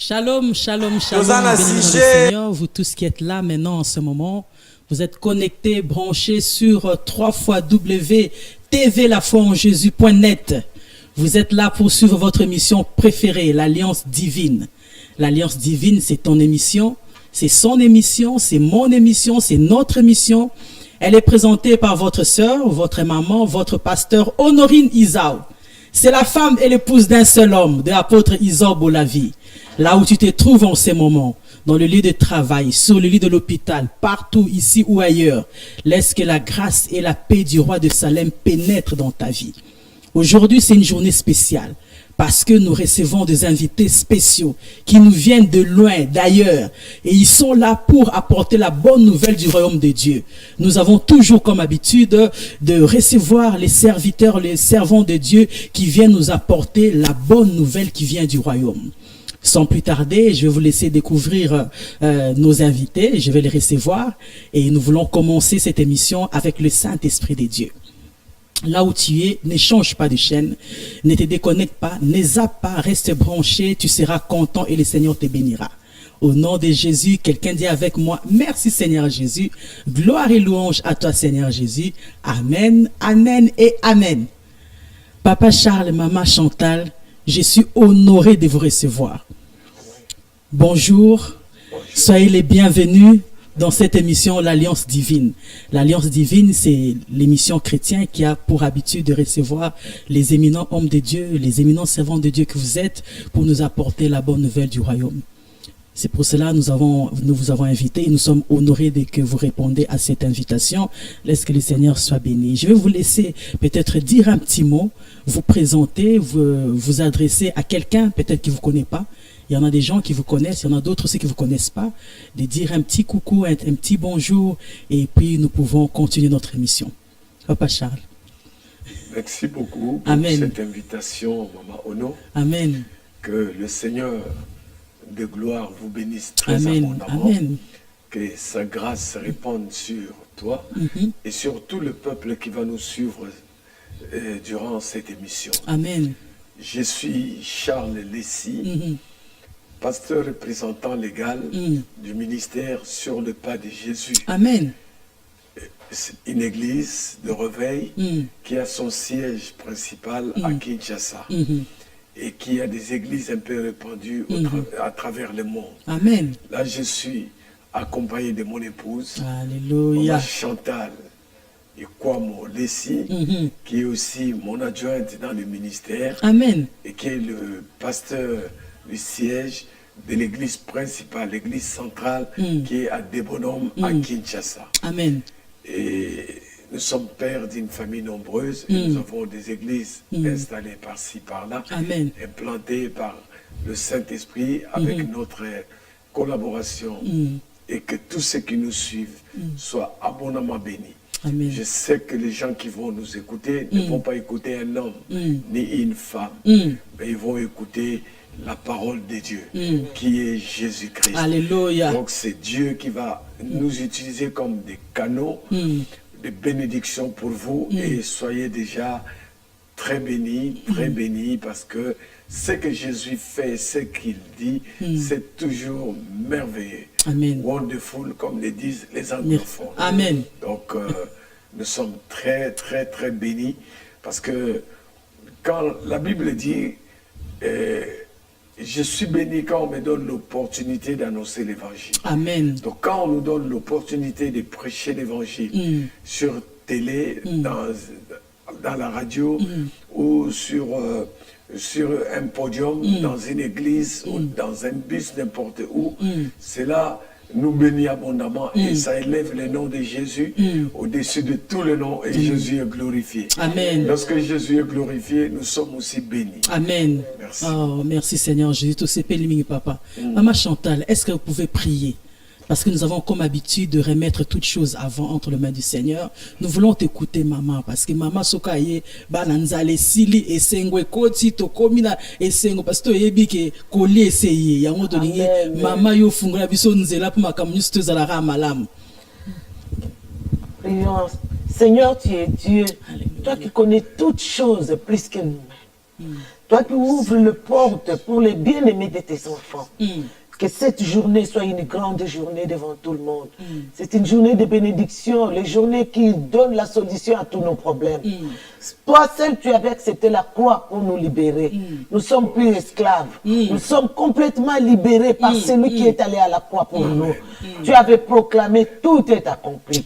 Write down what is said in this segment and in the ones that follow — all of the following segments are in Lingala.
Shalom, shalom, shalom, bénis le Seigneur, vous tous qui êtes là maintenant en ce moment, vous êtes connectés, branchés sur www.tvlafoienjésus.net. Vous êtes là pour suivre votre émission préférée, l'Alliance Divine. L'Alliance Divine, c'est ton émission, c'est son émission, c'est mon émission, c'est notre émission. Elle est présentée par votre sœur, votre maman, votre pasteur Honorine Isao. C'est la femme et l'épouse d'un seul homme, de l'apôtre Isao Bolavi. Là où tu te trouves en ces moments, dans le lieu de travail, sur le lit de l'hôpital, partout, ici ou ailleurs, laisse que la grâce et la paix du roi de Salem pénètrent dans ta vie. Aujourd'hui, c'est une journée spéciale parce que nous recevons des invités spéciaux qui nous viennent de loin, d'ailleurs, et ils sont là pour apporter la bonne nouvelle du royaume de Dieu. Nous avons toujours comme habitude de recevoir les serviteurs, les servants de Dieu qui viennent nous apporter la bonne nouvelle qui vient du royaume. Sans plus tarder, je vais vous laisser découvrir nos invités, je vais les recevoir et nous voulons commencer cette émission avec le Saint-Esprit de Dieu. Là où tu es, ne change pas de chaîne, ne te déconnecte pas, ne zappe pas, reste branché, tu seras content et le Seigneur te bénira. Au nom de Jésus, quelqu'un dit avec moi, merci Seigneur Jésus, gloire et louange à toi Seigneur Jésus, Amen, Amen et Amen. Papa Charles, Maman Chantal, je suis honoré de vous recevoir. Bonjour, soyez les bienvenus dans cette émission l'Alliance Divine. L'Alliance Divine, c'est l'émission chrétienne qui a pour habitude de recevoir les éminents hommes de Dieu, les éminents servants de Dieu que vous êtes pour nous apporter la bonne nouvelle du royaume. C'est pour cela que nous vous avons invité et nous sommes honorés de que vous répondez à cette invitation. Laisse que le Seigneur soit béni. Je vais vous laisser peut-être dire un petit mot, vous présenter, vous adresser à quelqu'un peut-être qui ne vous connaît pas. Il y en a des gens qui vous connaissent, il y en a d'autres aussi qui ne vous connaissent pas. De dire un petit coucou, un petit bonjour et puis nous pouvons continuer notre émission. Papa Charles. Merci beaucoup pour Amen. Cette invitation, Maman Ono. Amen. Que le Seigneur de gloire vous bénisse très Amen. abondamment. Amen. Que sa grâce se répande sur toi et sur tout le peuple qui va nous suivre durant cette émission. Amen. Je suis Charles Lessy, pasteur représentant légal du ministère Sur le pas de Jésus. Amen. C'est une église de réveil qui a son siège principal à Kinshasa et qui a des églises un peu répandues à travers le monde. Amen. Là, je suis accompagné de mon épouse, Alléluia. Maman Chantal et Kwamo Lessy, qui est aussi mon adjointe dans le ministère. Amen. Et qui est le pasteur du siège de l'église principale, l'église centrale, qui est à Debonome, à Kinshasa. Amen. Et nous sommes pères d'une famille nombreuse, et nous avons des églises installées par-ci, par-là, Amen. implantées par le Saint-Esprit avec notre collaboration, et que tous ceux qui nous suivent soient abondamment bénis. Amen. Je sais que les gens qui vont nous écouter ne vont pas écouter un homme ni une femme, mais ils vont écouter la parole de Dieu, qui est Jésus-Christ. Alléluia. Donc c'est Dieu qui va nous utiliser comme des canaux de bénédiction pour vous, et soyez déjà très bénis, parce que ce que Jésus fait, ce qu'il dit, c'est toujours merveilleux. Amen. Wonderful, comme le disent les anglophones. Amen. Donc, nous sommes très, très, très bénis parce que quand la Bible dit je suis béni quand on me donne l'opportunité d'annoncer l'évangile. Amen. Donc, quand on nous donne l'opportunité de prêcher l'évangile sur télé, dans la radio ou sur un podium, dans une église ou dans un bus, n'importe où, cela nous bénit abondamment et ça élève le nom de Jésus au-dessus de tout le nom, et Jésus est glorifié. Amen. Lorsque Jésus est glorifié, nous sommes aussi bénis. Amen. Merci. Oh, merci Seigneur Jésus. Tout c'est péliming, papa. Maman Chantal, est-ce que vous pouvez prier? Parce que nous avons comme habitude de remettre toutes choses avant entre les mains du Seigneur. Nous voulons t'écouter, maman, parce que maman sokaye bananzale sili esengwe koti tokomina esengo parce que yebi ke koli essayé ya moto lingi maman yo fungula biso nzela pour makamunis to zalara malamu. Seigneur, tu es Dieu. Toi qui connais toutes choses plus que nous. Toi qui ouvres le porte pour les bien-aimés de tes enfants. Que cette journée soit une grande journée devant tout le monde. C'est une journée de bénédiction, les journées qui donnent la solution à tous nos problèmes. Toi seul, tu avais accepté la croix pour nous libérer. Nous sommes plus esclaves. Nous sommes complètement libérés par celui qui est allé à la croix pour nous. Tu avais proclamé, tout est accompli.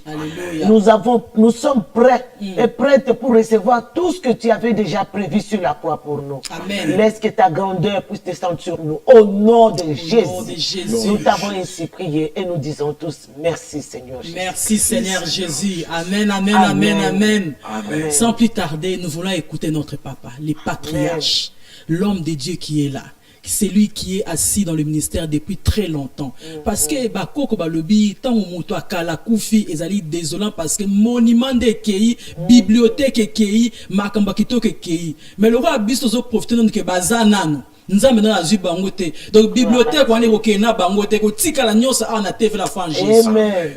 Nous sommes prêts et prêtes pour recevoir tout ce que tu avais déjà prévu sur la croix pour nous. Amen. Laisse que ta grandeur puisse descendre sur nous. Au nom de Jésus. Jésus. Nous t'avons ainsi prié et nous disons tous merci Seigneur Jésus. Merci Seigneur Jésus. Amen, amen, amen, amen. Amen. Sans plus tarder, nous voulons écouter notre papa, les patriarches, l'homme de Dieu qui est là. C'est lui qui est assis dans le ministère depuis très longtemps. Parce que bakoko balobi tant moto akala kufi ezali désolant parce que monument de kei, bibliothèque kei, makamba kitoko kei. Mais le roi biso zo profiter de que bazanano. Nzambe na azu bangote. Donc bibliothèque wana okena bangote ko tikala nyosa ana TV la fin Jésus.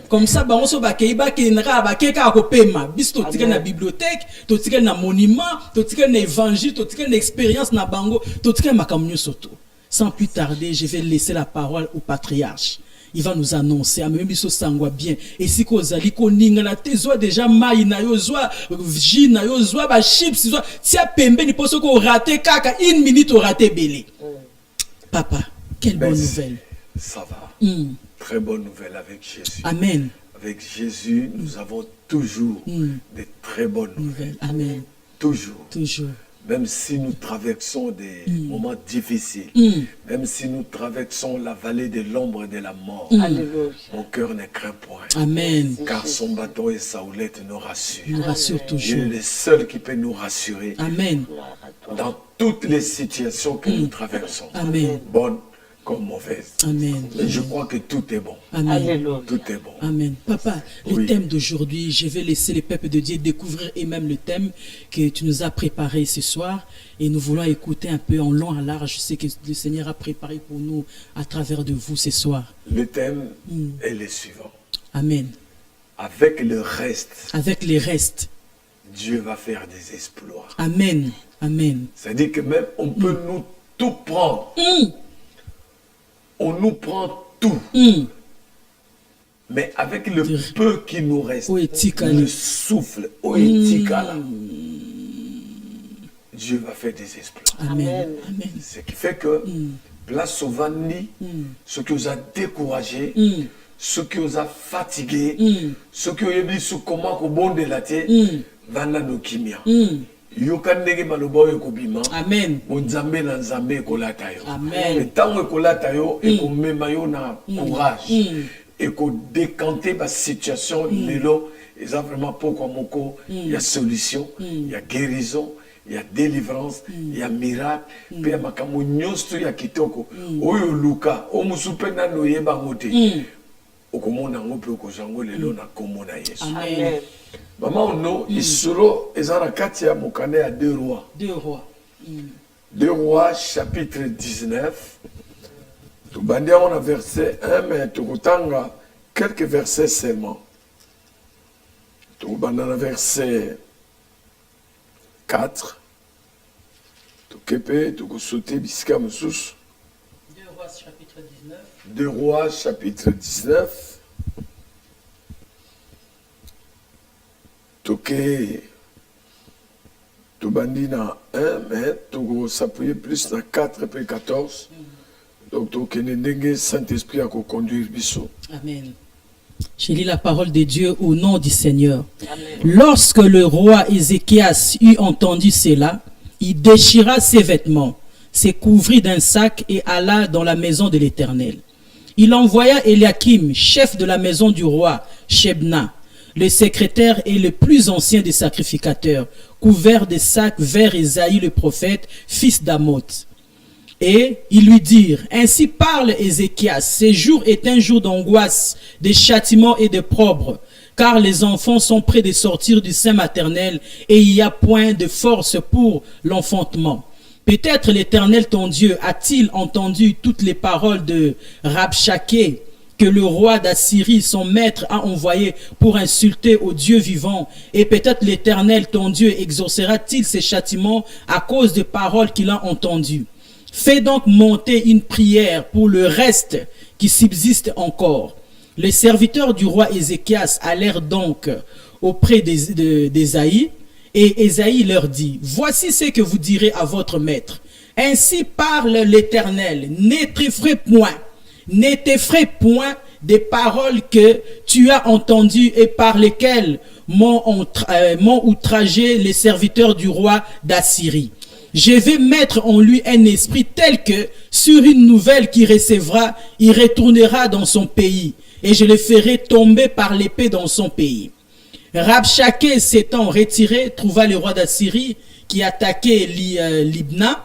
Comme ça bango so bakei bakena bakeka akopema. Biso to tikala na bibliothèque, to tikala na monument, to tikala na évangile, to tikala na expérience na bango, to tikala makamnyo soto. Sans plus tarder, je vais laisser la parole au patriarche. Il va nous annoncer, à même biso sangwa bien. Et si ko zali ko ninga na tezo déjà mai na yo zwa, ji na yo zwa ba chips zwa, tia pembe ni poso ko raté kaka une minute au raté belé. Papa, quelle bonne nouvelle. Ça va. Très bonne nouvelle avec Jésus. Amen. Avec Jésus, nous avons toujours des très bonnes nouvelles. Amen. Toujours. Toujours. Même si nous traversons des moments difficiles, même si nous traversons la vallée de l'ombre et de la mort, mon cœur ne craint point. Amen. Car son bâton et sa houlette nous rassurent. Nous rassure toujours. Il est le seul qui peut nous rassurer. Amen. Dans toutes les situations que nous traversons. Amen. Bonnes comme mauvaises. Amen. Mais je crois que tout est bon. Amen. Tout est bon. Amen. Papa, le thème d'aujourd'hui, je vais laisser les peuples de Dieu découvrir et même le thème que tu nous as préparé ce soir. Et nous voulons écouter un peu en long, en large ce que le Seigneur a préparé pour nous à travers de vous ce soir. Le thème est le suivant. Amen. Avec le reste, avec les restes, Dieu va faire des exploits. Amen. Amen. C'est-à-dire que même on peut nous tout prendre. On nous prend tout. Mais avec le peu qui nous reste, le souffle, Dieu va faire des exploits. Amen. Amen. Ce qui fait que, place au vanni, ce qui vous a découragé, ce qui vous a fatigué, ce qui vous a dit sous comment au bon de la terre, vana no kimia. Yokandege malobo ekobima. Amen. Bonzambe na nzambe ekolata yo. Amen. Et tant ekolata yo ekomema yo na courage. Eko décanter ba situation lelo eza vraiment pourquoi moko il y a solution, il y a guérison, il y a délivrance, il y a miracle, puis ya makambo nyonso ya kitoko. Oyo luka, o musupe na no yeba ngote. Okomona ngope okozango lelo na komona Yesu. Amen. Maman, non, Isuro, Ezanakati a Mokane à 2 rois. 2 rois. 2 rois, chapitre 19. Tout bandia, on a verset 1, mais tout tanga quelques versets seulement. Tout bandia, verset 4. Tout kepe, tout sauté, biska moussous. 2 rois, chapitre 19. 2 rois, chapitre 19. Toké, tout bandit dans 1, mais tout s'appuyer plus dans 4 et 14. Donc, toké n'est Saint-Esprit à conduire biso. Amen. Je lis la parole de Dieu au nom du Seigneur. Amen. Lorsque le roi Ézéchias eut entendu cela, il déchira ses vêtements, se couvrit d'un sac et alla dans la maison de l'Éternel. Il envoya Eliakim, chef de la maison du roi, Shebna, le secrétaire et le plus ancien des sacrificateurs, couvert de sacs vers Ésaïe le prophète, fils d'Amoth. Et ils lui dirent, ainsi parle Ézéchias, ce jour est un jour d'angoisse, de châtiment et de d'opprobre, car les enfants sont près de sortir du sein maternel et il n'y a point de force pour l'enfantement. Peut-être l'Éternel ton Dieu a-t-il entendu toutes les paroles de Rabshakeh, que que le roi d'Assyrie, son maître, a envoyé pour insulter au Dieu vivant, et peut-être l'Éternel, ton Dieu, exaucera-t-il ses châtiments à cause des paroles qu'il a entendues. Fais donc monter une prière pour le reste qui subsiste encore. Les serviteurs du roi Ézéchias allèrent donc auprès d'Ésaïe, et Ésaïe leur dit, « Voici ce que vous direz à votre maître. Ainsi parle l'Éternel, n'effraie point des paroles que tu as entendues et par lesquelles m'ont outragé les serviteurs du roi d'Assyrie. Je vais mettre en lui un esprit tel que, sur une nouvelle qu'il recevra, il retournera dans son pays, et je le ferai tomber par l'épée dans son pays. » Rabshakeh s'étant retiré, trouva le roi d'Assyrie qui attaquait Libna,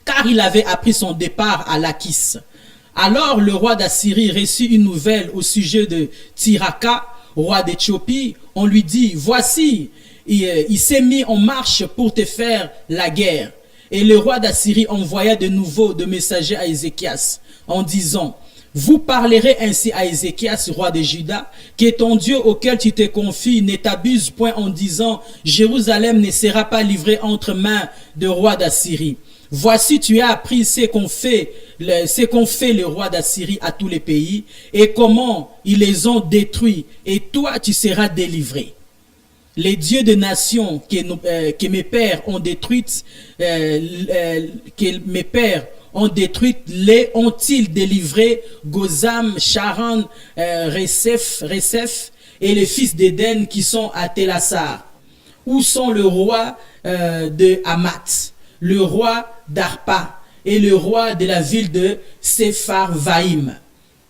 car il avait appris son départ à Lachis. Alors le roi d'Assyrie reçut une nouvelle au sujet de Tiraka, roi d'Éthiopie. On lui dit, voici, il s'est mis en marche pour te faire la guerre. Et le roi d'Assyrie envoya de nouveau de messagers à Ézéchias en disant, vous parlerez ainsi à Ézéchias, roi de Juda, que ton Dieu auquel tu te confies ne t'abuse point en disant, Jérusalem ne sera pas livrée entre mains de roi d'Assyrie. Voici, tu as appris ce qu'ont fait le roi d'Assyrie à tous les pays et comment ils les ont détruits, et toi tu seras délivré. Les dieux de nations que mes pères ont détruites, les ont-ils délivrés? Gozam, Charan, Resef et les fils d'Éden qui sont à Télassar. Où sont le roi de Hamath, le roi d'Arpa et le roi de la ville de Sepharvaïm,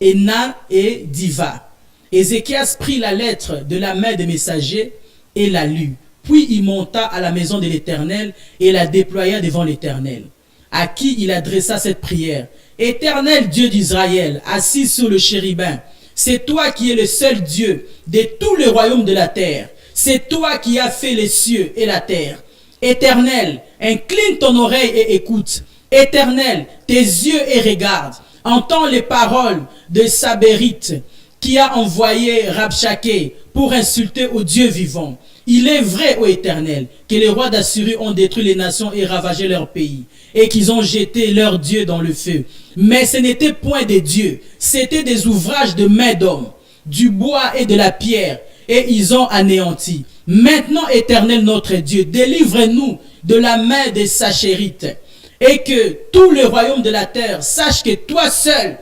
Ena et Diva? Ézéchias prit la lettre de la main des messagers et la lut. Puis il monta à la maison de l'Éternel et la déploya devant l'Éternel, à qui il adressa cette prière. Éternel Dieu d'Israël, assis sur le chérubin, c'est toi qui es le seul Dieu de tout le royaume de la terre. C'est toi qui as fait les cieux et la terre. Éternel, incline ton oreille et écoute. Éternel, tes yeux et regarde. Entends les paroles de Sabérite, qui a envoyé Rabshakeh pour insulter au Dieu vivant. Il est vrai, ô Éternel, que les rois d'Assyrie ont détruit les nations et ravagé leur pays, et qu'ils ont jeté leurs dieux dans le feu. Mais ce n'était point des dieux, c'était des ouvrages de main d'homme, du bois et de la pierre, et ils ont anéanti. Maintenant, Éternel notre Dieu, délivre-nous de la main des Sachérites, et que tout le royaume de la terre sache que toi seul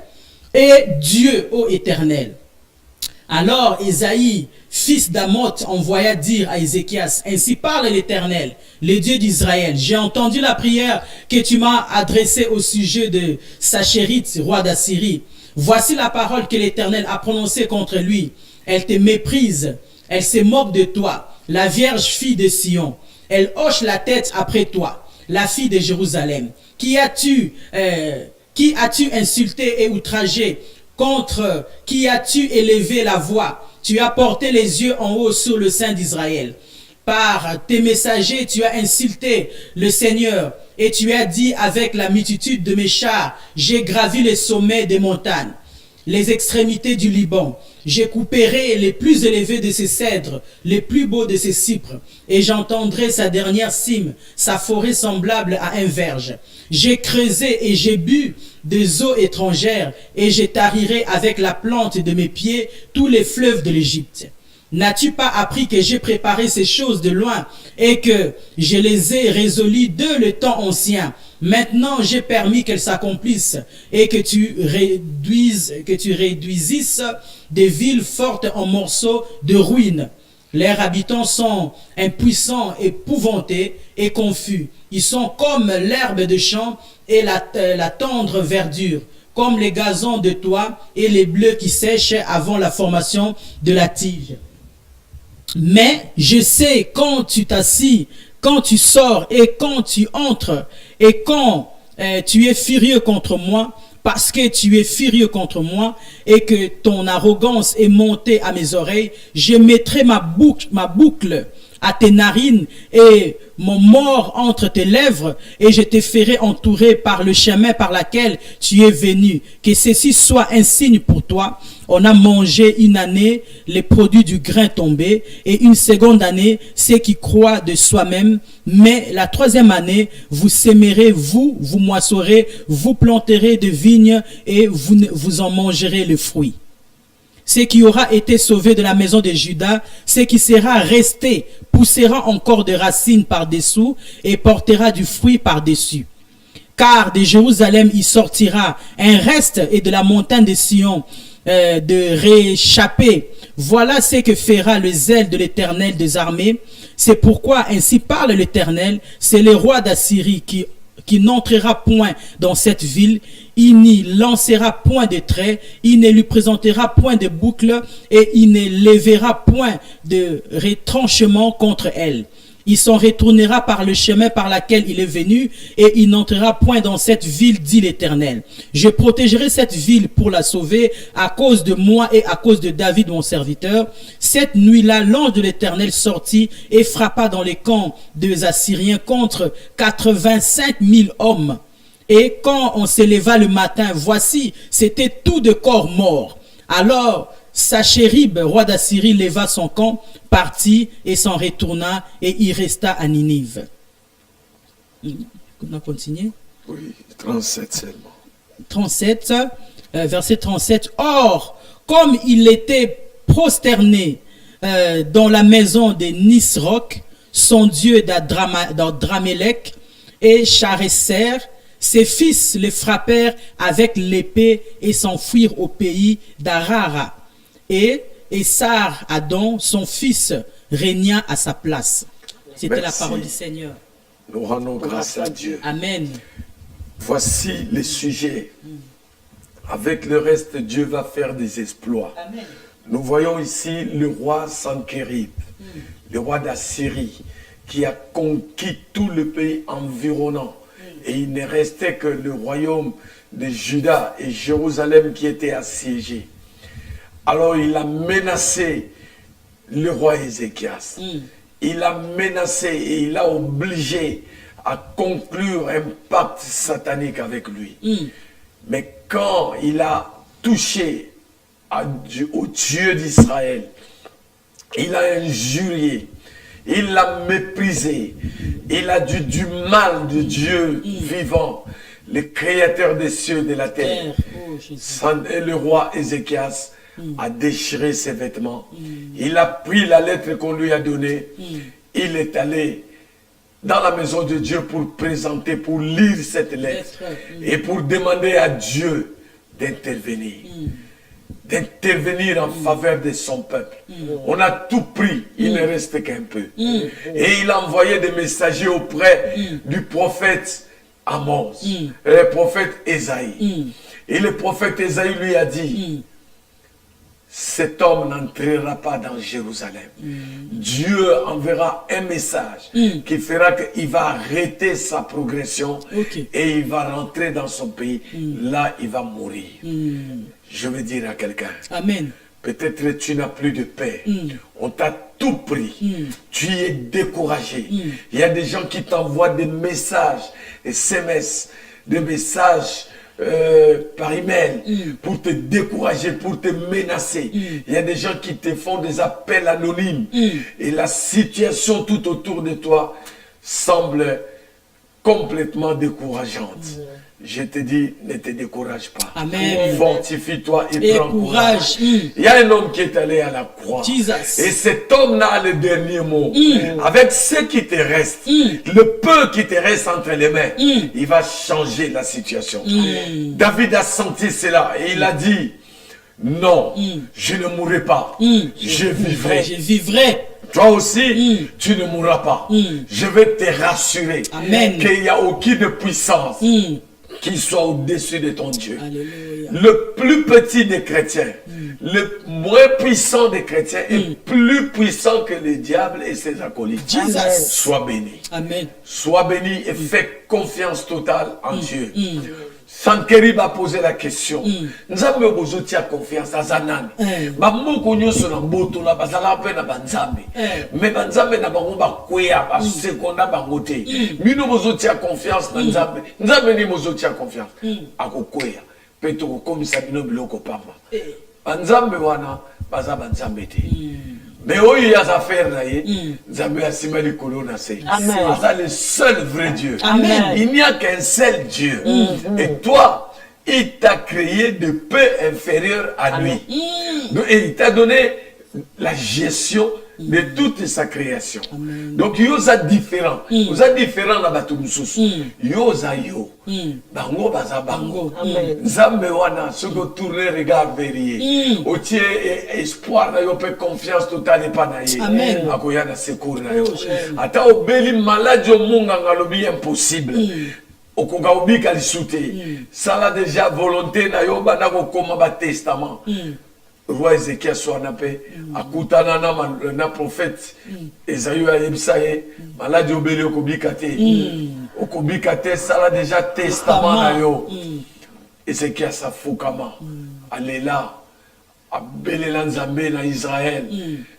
es Dieu, ô Éternel. Alors Ésaïe, fils d'Amoth, envoya dire à Ézéchias, ainsi parle l'Éternel, le Dieu d'Israël. J'ai entendu la prière que tu m'as adressée au sujet de Sachérite, roi d'Assyrie. Voici la parole que l'Éternel a prononcée contre lui. Elle te méprise, elle se moque de toi, la vierge fille de Sion. Elle hoche la tête après toi, la fille de Jérusalem. Qui as-tu insulté et outragé? Contre qui as-tu élevé la voix? Tu as porté les yeux en haut sur le sein d'Israël. Par tes messagers, tu as insulté le Seigneur, et tu as dit avec la multitude de mes chars, j'ai gravi les sommets des montagnes, les extrémités du Liban. Je couperai les plus élevés de ses cèdres, les plus beaux de ses cypres, et j'entendrai sa dernière cime, sa forêt semblable à un verge. J'ai creusé et j'ai bu des eaux étrangères, et je tarirai avec la plante de mes pieds tous les fleuves de l'Égypte. N'as-tu pas appris que j'ai préparé ces choses de loin, et que je les ai résolues de le temps ancien? Maintenant, j'ai permis qu'elles s'accomplissent, et que tu réduisisses des villes fortes en morceaux de ruines. Leurs habitants sont impuissants, épouvantés et confus. Ils sont comme l'herbe de champ et la tendre verdure, comme les gazons de toit et les bleus qui sèchent avant la formation de la tige. Mais je sais quand tu t'assis, quand tu sors et quand tu entres, et quand tu es furieux contre moi, parce que tu es furieux contre moi et que ton arrogance est montée à mes oreilles, je mettrai ma boucle à tes narines et mon mort entre tes lèvres, et je te ferai entourer par le chemin par lequel tu es venu. Que ceci soit un signe pour toi. On a mangé une année les produits du grain tombé, et une seconde année ceux qui croient de soi-même. Mais la troisième année, vous sèmerez, vous moisserez, vous planterez de vignes et vous en mangerez le fruit. Ce qui aura été sauvé de la maison de Juda, ce qui sera resté, poussera encore des racines par-dessous et portera du fruit par-dessus. Car de Jérusalem il sortira un reste, et de la montagne de Sion de réchapper. Voilà ce que fera le zèle de l'Éternel des armées. C'est pourquoi ainsi parle l'Éternel, c'est le roi d'Assyrie qui n'entrera point dans cette ville, il n'y lancera point de traits, il ne lui présentera point de boucles, et il ne lèvera point de retranchement contre elle. Il s'en retournera par le chemin par lequel il est venu, et il n'entrera point dans cette ville, dit l'Éternel. Je protégerai cette ville pour la sauver à cause de moi et à cause de David mon serviteur. Cette nuit-là, l'ange de l'Éternel sortit et frappa dans les camps des Assyriens contre 85 000 hommes. Et quand on s'éleva le matin, voici, c'était tout de corps morts. Alors Sachérib, roi d'Assyrie, leva son camp, partit et s'en retourna, et il resta à Ninive. On a continué? Oui, 37 seulement. 37, verset 37. Or, comme il était prosterné dans la maison de Nisroch, son dieu d'Adramélec, et Chareser, ses fils le frappèrent avec l'épée et s'enfuirent au pays d'Arara. Et Essar Adon, son fils, régna à sa place. C'était la parole du Seigneur. Nous rendons grâce à Dieu. Amen. Voici les sujets. Avec le reste, Dieu va faire des exploits. Amen. Nous voyons ici le roi Sanchérib, le roi d'Assyrie, qui a conquis tout le pays environnant. Et il ne restait que le royaume de Juda et Jérusalem qui étaient assiégés. Alors il a menacé le roi Ézéchias. Il a menacé et il a obligé à conclure un pacte satanique avec lui. Mais quand il a touché au Dieu d'Israël, il a injurié, il l'a méprisé, il a dit du mal de Dieu vivant, le créateur des cieux et de la terre. Et le roi Ézéchias a déchiré ses vêtements. Il a pris la lettre qu'on lui a donnée. Il est allé dans la maison de Dieu pour présenter, pour lire cette lettre et pour demander à Dieu d'intervenir. D'intervenir en faveur de son peuple. On a tout pris, il ne reste qu'un peu. Et il a envoyé des messagers auprès du prophète Amos, le prophète Ésaïe. Et le prophète Ésaïe lui a dit, cet homme n'entrera pas dans Jérusalem. Dieu enverra un message qui fera qu'il va arrêter sa progression et il va rentrer dans son pays. Là, il va mourir. Je veux dire à quelqu'un, Amen. Peut-être tu n'as plus de paix. On t'a tout pris. Tu es découragé. Il y a des gens qui t'envoient des messages, des SMS, des messages par email pour te décourager, pour te menacer. Il y a des gens qui te font des appels anonymes. Et la situation tout autour de toi semble complètement décourageante. Je te dis, ne te décourage pas. Amen. Fortifie-toi et prends courage. Il y a un homme qui est allé à la croix. Jesus. Et cet homme-là a le dernier mot. Avec ce qui te reste, le peu qui te reste entre les mains, il va changer la situation. David a senti cela et il a dit, non, je ne mourrai pas. Je vivrai. Je vivrai. Toi aussi, tu ne mourras pas. Je vais te rassurer qu'il n'y a aucune puissance qui soit au-dessus de ton Dieu. Alléluia. Le plus petit des chrétiens, le moins puissant des chrétiens est plus puissant que le diable et ses acolytes. Jesus. Sois béni. Amen. Sois béni et fais confiance totale en Dieu. Sankeri va poser la question. Nzambe obozotia confiance à Zanani. Bamoko nyoso na mboto la bazala pe na banzambe. Mais banzambe na bango ba kwea ba seconda bangote. Mino bozotia confiance na Nzambe. Nzambe ni bozotia confiance. Akokwea. Peto ko komisa bino biloko pamba. Banzambe wana baza banzambe te. Mais oui, il y a des affaires là. Nzambe asima likolo na se. C'est le seul vrai Dieu. Amen. Il n'y a qu'un seul Dieu. Et toi, il t'a créé de peu inférieur à lui. Et il t'a donné la gestion de toute sa création. Donc, il y a différent. Vous êtes différent là-bas tout le monde. Yo. Bango baza bango. Nzambe wana ce que tourner regard verrier. Otie espoir na yo pe confiance totale pa na ye. Amen. Akoya na secours na yo. Ata obeli malade yo munga ngalobi impossible. Okonga obika lisute. Ça déjà volonté na yo bana ko koma ba testament. Roi Ézéchiel soit nappé, akutana na prophète, Esaïe a yebsaye, malade obeli okobikate, okobikate, ça l'a déjà testament na yo. Ézéchiel sa fukama, alela, abelela Nzambe na Israël,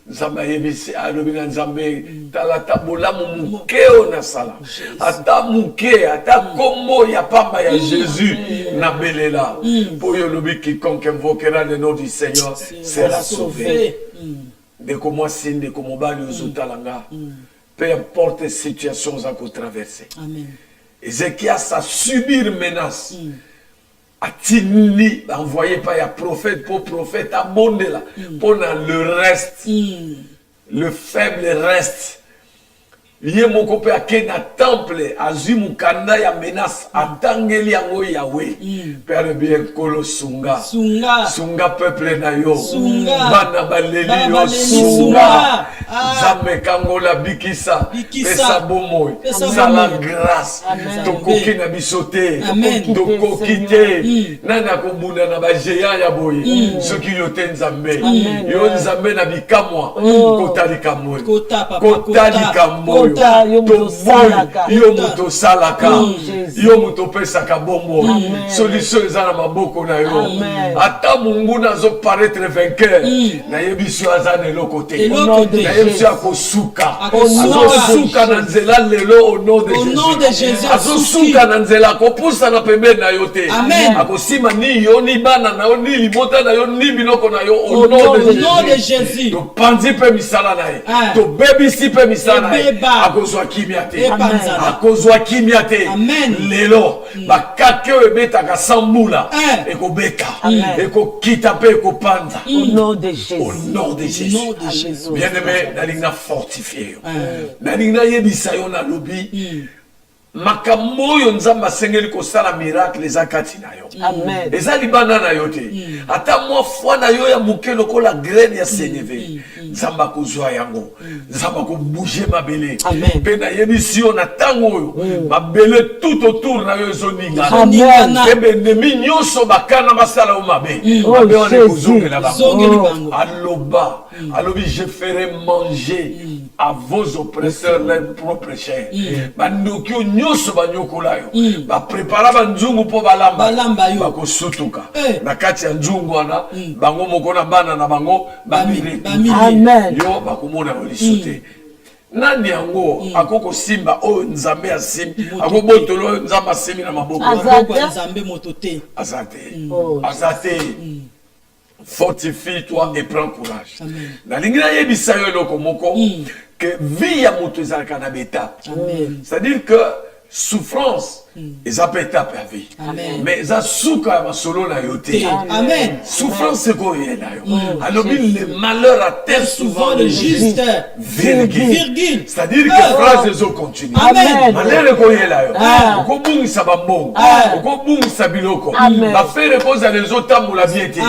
Nzambe yebisi alobi na Nzambe, talata bolamu mukeo na sala, ata muke, ata kombo ya pamba ya Jésus na belela. Pour yolobi quiconque invoquera le nom du Seigneur sera sauvé. De comment signe, de comment bali ozotalanga, peu importe les situations à traverser. Ézéchiel a subir menace. Atini envoyé par un prophète pour prophète à Mondela pour le reste, le faible reste. Yé mon copé à Kena temple azimukanda ya menace atangeli yango Yahweh Père bien kolo sunga peuple na yo bana baleli yo sunga Zame kangola bikisa pesa bomoy sala grâce tokoki na bisote tokokite nana kobunda na bajeya ya boye soki yo te Nzambe yo Nzambe na bikamwa kotalika moyo kotalika moyo yo moto salaka yo moto pesaka bombo solution eza na maboko na yo ata mungu nazo paraître vainqueur na yebiso azana eloko te na yebiso akosuka azosuka na nzela lelo au nom de Jésus azosuka na nzela akopusa na pembeni na yo te akosima ni yo ni bana na yo ni libota na yo ni biloko na yo au nom de Jésus to panzi pe misala na ye to bebisi pe misala na ye akozwa kimia te akozwa kimia te lelo bakake ebetaka sambula ekobeka ekokita pe ekopanza au nom de Jésus bien aimé nalinga fortifier nalinga yebisa yo na lobi makambo oyo Nzambe asengeli kosala miracle eza kati na yo eza libanda na yo te ata mwa fwa na yo ya moke lokola graine ya seneve Nzambe akozwa yango Nzambe akobouge mabele mpe nayebisi yo na ntango oyo mabele tout autour na yo ezoningana mpe bendemi nyonso bakana basala yo mabe mabe wana ekozongela bango aloba alobi je ferai manger à vos oppresseurs leur propre chair. Bandoki nyonso banyokola yo. Ba prépara banzungu po balamba yo. Bako sutuka. Na kati ya nzungu wana bango mokona bana na bango bamire. Amen. Yo bakomona bolisute. Nani yango akoko simba o Nzambe asimbi akobotolo Nzambe asimbi na maboko. Nzambe motote. Azate. Fortifie-toi et prends courage. Nalingina yebisa yo loko moko que vie ya moto ezalaka na beta. C'est-à-dire que souffrance eza pe étape ya vie. Mais eza suka ya masolo na yo te. Souffrance c'est quoi na yo. Alobi le malheur atteint souvent le juste virgule. C'est-à-dire que phrase ezo continue. Malheur ko yela yo. Ko bungisa bambongo. Ko bungisa biloko. Ba faire reposer les autres tambola bien te.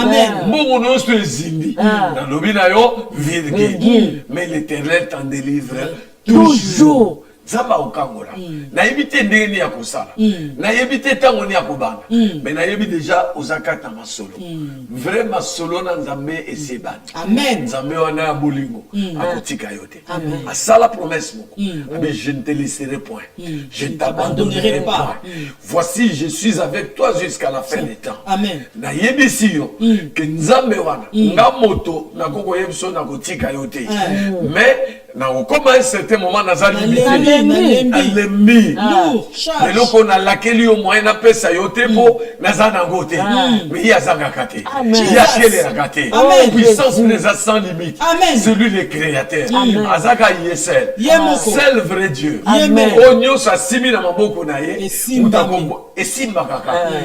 Mbongo no so ezimbi. Nalobi na yo virgule. Mais l'Éternel t'en délivre toujours. Zamba okangola. Na yebite ndenge ya kosala. Na yebite tango ni ya kobanda. Mais na yebi déjà ozakata masolo. Vraiment solo na nzambe esebani. Amen. Nzambe wana ya bolingo akotika yote. Asala promesse moko. Mais je ne te laisserai point. Je ne t'abandonnerai pas. Voici je suis avec toi jusqu'à la fin des temps. Amen. Na yebisi yo que nzambe wana nga moto na koko yebso na kotika yote. Mais na okoma un certain moment na za limité. Alembi. Lelo ko na lakeli yo moyen na pesa yote po na za na ngote. Mais il y a zanga kate. Il y a kele rakate. Puissance les a sans limite. Celui le créateur. Azaka yesel. Seul vrai Dieu. Onyo sa simi na maboko na ye. Utakombo esimbaka.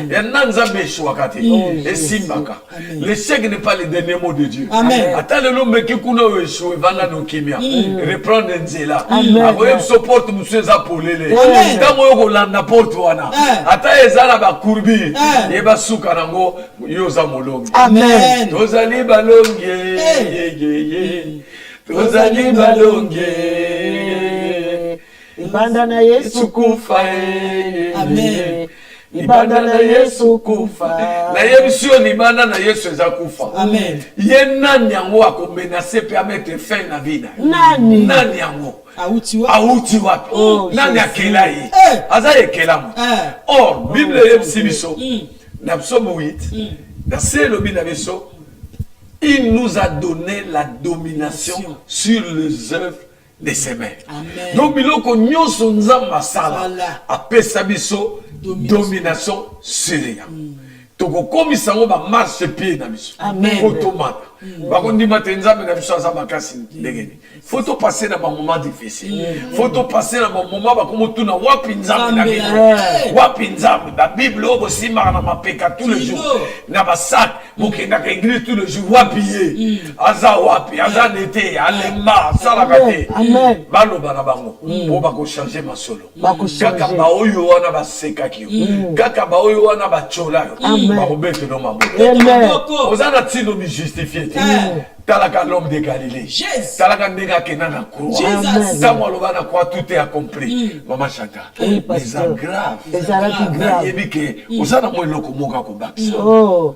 Ya nanzambe shwakate. Esimbaka. L'échec n'est pas le dernier mot de Dieu. Attends le nombre qui kuna yo échoué vanda no kimia. Reprendre nzela. Aboye support monsieur za polele. Tango yo kolanda porte wana. Ata ezala ba kurbi. Yeba suka nango yo za molongi. Amen. Tozali balonge. Tozali balonge. Ibanda na Yesu kufa. Amen. Ibanda na Yesu kufa. Na yebisio libanda na Yesu eza kufa. Amen. Ye nani yango akomenase pe mettre fin na vida. Nani? Nani yango? Auti wapi? Nani akela yi? Aza ekelamu. Or, Bible yebisi biso. Na psaume 8. Na se lobi na biso. Il nous a donné la domination sur les œuvres de ses mains. Amen. Donc biloko nyonso nzamba sala apesa biso domination sur rien. Toko komisa ngo ba marche pied na biso. Automate. Bako ndima tenzambe na biso azamba kasi ndengeni. Faut to passer dans un moment difficile. Faut to passer dans un moment ba komo tuna wapi nzambe na biso. Wapi nzambe ba Bible obo simba na mapeka tous les jours. Na ba sac mokenda ka église tous les jours wapi ye. Aza wapi aza nete alemba sala kate. Amen. Baloba na bango. Po ba ko changer masolo. Kaka ba oyo wana ba sekaki. Kaka ba oyo wana ba chola yo. Ba ko bete no mamu. Amen. Ozana tino mi justifier. Talaka l'homme de Galilée. Talaka ndenga kenana croix. Tango aloba na croix tout est accompli. Maman Chaka. Les agrave. Les agrave. Yebike ozana mo eloko moka ko bakisa. Oh.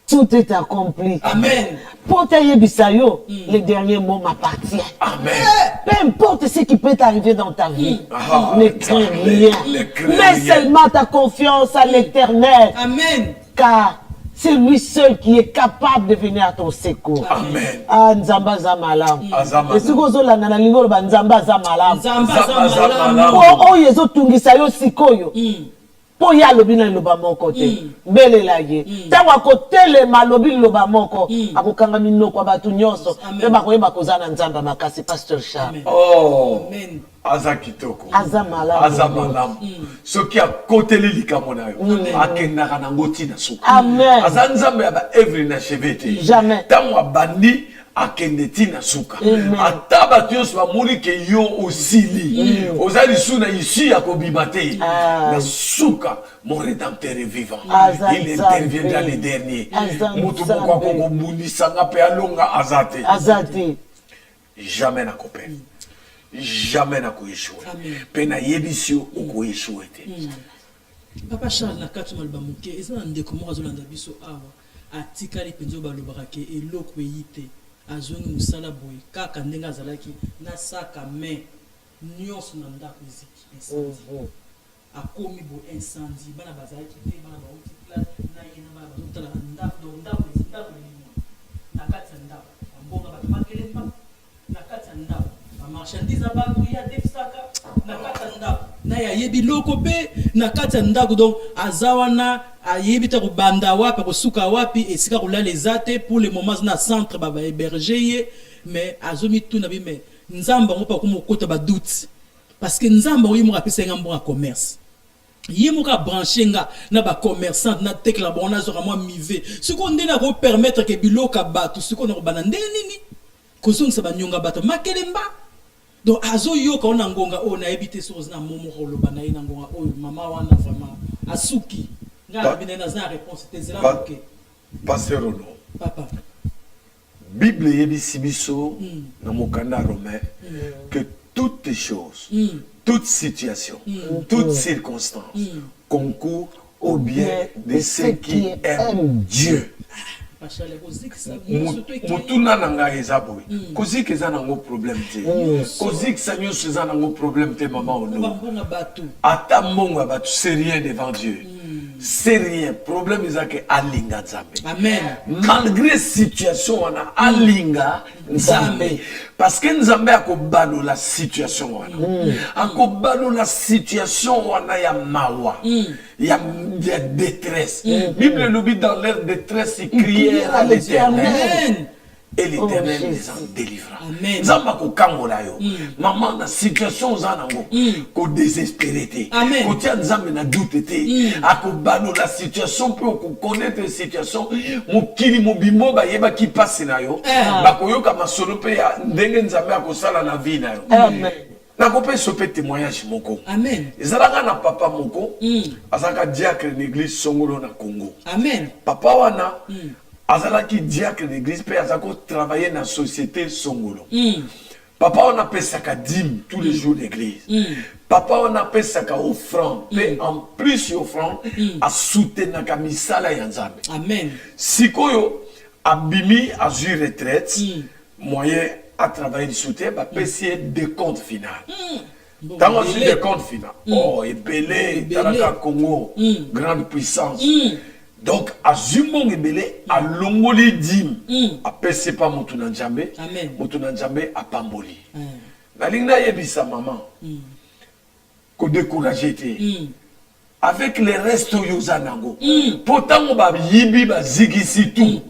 Tout est accompli. Amen. Pour te yebisayo, les derniers mots m'appartiennent. Amen. Peu importe ce qui peut t'arriver dans ta vie, ne crains rien. Mets seulement ta confiance à l'Éternel. Amen. Car c'est lui seul qui est capable de venir à ton secours. Amen. Ah, Nzamba Zamalam. Et si vous avez la lingo, Nzamba Zamalam. Nzamba Zamalam. Oh, yezo tungisayo sikoyo. Po ya lobi na loba moko te. Bele la ye. Tango akotele malobi loba moko. Akokanga minoko batu nyonso. Pe bakoyeba kozana Nzamba makasi Pasteur Charles. Oh. Amen. Azakitoko. Azamalam. Azamalam. Ce qui a côté likamona yo. Akendaka na ngoti na suka. Amen. Azanzambe ya ba œuvre na chevete. Jamais. Tango bandi akendeti na suka. Ata batu nyonso bamoni ke yo osili. Ozali suna ici ya kobimate. Na suka mon rédempteur est vivant. Il intervient dans les derniers. Mutu moko ko mbundisa nga pe alonga azate. Azate. Jamais na kopé. Jamais na koéchouer. Pena yebisio oko échouer te. Papa Charles na katu malba muke ezana ndeko mo azolanda biso awa atikali penzo balobaka ke eloko eyite azongi musala boy kaka ndenga zalaki na saka mais nyonso na ndako eziki incendie akomi bo incendie bana bazalaki te bana ba utikla na yena bana bazotala ndako ndako na kati ya ndako mbonga ba makelemba na kati ya ndako marchandise abatu ya defsaka na kati ndako na ya yebi loko pe na kati ndako donc azawana ayebi ta kubanda wapi kosuka wapi esika kolala ezate pour le moment na centre baba héberger mais azomi tout na bi mais nzamba ngo pa komokota ba doute parce que nzamba oyi mo rapesa ngambo ya commerce yemuka branchenga na ba commerçant na tekla bona zo moi mivé ce qu'on ndena ko permettre que biloka batu ce qu'on robana ndenini kozongisa banyonga bato makelemba. Donc azo yo ka ona ngonga o na ebite source na momo ko loba na ina ngonga o mama wana vraiment asuki nga bina na za réponse te zela OK Pasteur Ono papa Bible yebisi biso na mokanda romain que toutes choses, toute situation, toute circonstance concourent au bien de ceux qui aiment Dieu. Mutuna nanga ezabwe kozika eza nango problème te kozika sanyo seza nango problème te maman ono ata mbongo batu c'est rien devant Dieu c'est rien problème ezake alinga nzambe amen malgré situation wana alinga nzambe parce que nzambe akobalo la situation wana akobalo la situation wana ya mawa ya détresse Bible lobi dans leur détresse ils crièrent à l'Éternel et l'Éternel les en délivra. Nzamba ko kangola yo. Maman na situation zanango ko désespéré te. Ko tia nzambe na doute te. Akobano la situation pour ko connaître la situation mokili mobimo ba yeba ki passe na yo. Ba ko yoka masolo pe ya ndenge nzambe akosala na vie na yo. Amen. Nakope sope témoignage moko. Amen. Ezalaka na papa moko azaka diacre l'église Songolo na Congo. Amen. Papa wana azalaki diacre l'église pe azako travailler na société Songolo. Papa on appelle ça dîme tous les jours d'église. Papa on appelle ça offrande. Et en plus offrande à soutenir na misala ya Nzambe. Amen. Sikoyo abimi à jure retraite moyen à travailler le soutien, bah, payer des comptes finaux. Dans aussi des comptes finaux. Oh, et Belé, Taraka Congo, grande puissance. Donc, à Zumong et Belé, à Longoli Dim, à payer pas Moutounan Djambe, Moutounan Djambe à Pamboli. La ligne yebisa maman, qu'on découragé était. Avec les restes Yozanango. Pourtant, on va yibi, ba zigisi tout.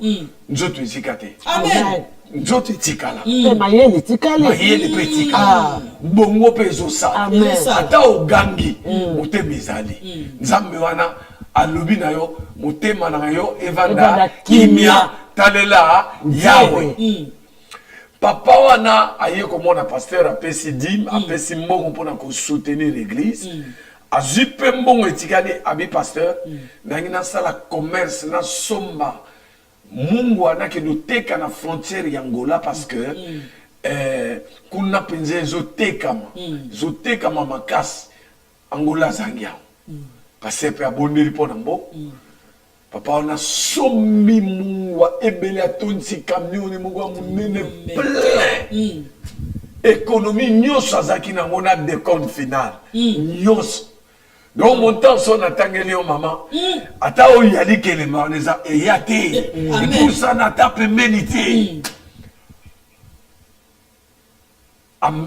Nous autres, zikate. Amen. Nzoto etikala mayele tikala mayele pe etikala bongo pe ezosala ata ogangi motema ezali nzambe wana alobi na yo motema na yo evanda kimia talela yawe papa wana aye komona pasteur apesi dim apesi mbongo mpona kosoutenir l'église azwi mpe mbongo etikali abi pasteur nangi nasala commerce na somba Mungu anake noteka na frontière ya Angola parce que kuna penze zotekama makasi Angola zangia parce que abondeli pona mbo papa on sombi Mungu ebele atonsi camion ni Mungu munene plein économie nyos azaki na ngona de compte final nyos. Donc mon temps son attangeli au maman. Ata o yali kelema oneza eyate. Et pour ça na tape menité.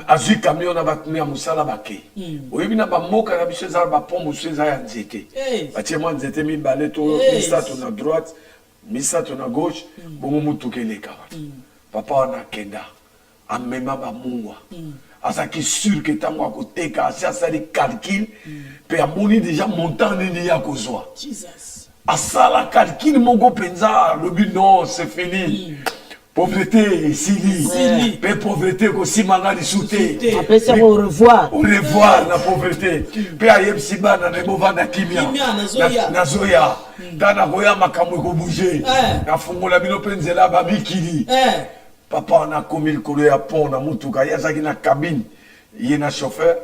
Azu camion na batuni amusala bake. Oyebi na ba moka na biso za ba pombo seza ya nzete. Batie moi nzete mi balé to misa to na droite, misa to na gauche, bongo mutukeleka. Papa na kenda. Amema ba mungwa. Azaki sûr que tango akoteka asali calcul pe amoni déjà montant nini ya kozwa Jesus asala calcul moko penza le but non c'est fini pauvreté sili pe pauvreté ko simanga li souté après ça au revoir la pauvreté pe ayebsi bana na bovanda kimia na zoya dana koya makambo ko bouger na fungola bino penzela ba bikili papa on a commis le collier à pont na mutuka yazaki na cabine yena chauffeur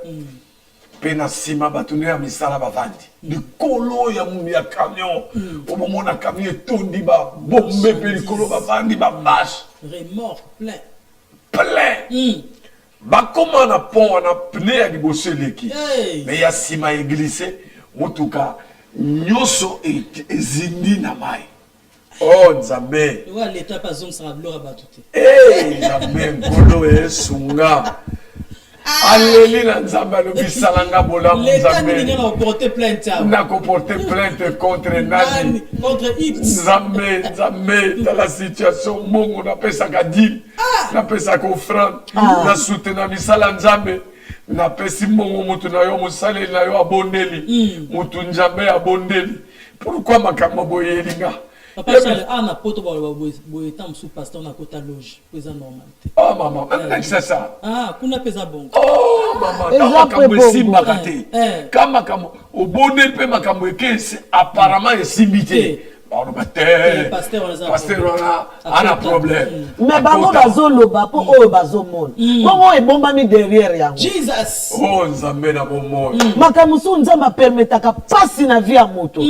pe na sima batune ya misala bavandi du kolo ya camion au moment na camion tondi ba bombe pe le kolo bavandi ba bâche remorque plein ba comment na pont on a pneu ya liboso leki mais ya sima e glissé mutuka nyoso ezindi na mai. Oh Nzambe. Ouais, l'état pas zone sera gloire à batute. Eh, Nzambe ngolo esunga. Alléluia Nzambe lo bisalanga bola Nzambe. L'état n'a porté plainte. N'a porté plainte contre Nani. Contre X. Nzambe dans la situation mongo na pesa kadim. Na pesa ko offrande. Na soutenir misala Nzambe. Na pesi mongo mutu na yo musale na yo abondeli. Mutu Nzambe abondeli. Pourquoi makambo boyelinga? Papa Charles, on a poto boy tam sous pasteur na kota loge, pesa normal. Oh maman, même c'est ça. Ah, kuna pesa bon. Oh maman, makambo simbakate. Kama makambo obonel pe makambo ekese apparemment esimbité. pasteur on a problème. Mais bango bazoloba po oyo bazomona. Bongo ebombami derrière yango. Jesus. Oh nzambe na bomoi. Makambo so nzamba permetaka pasi na vie ya moto.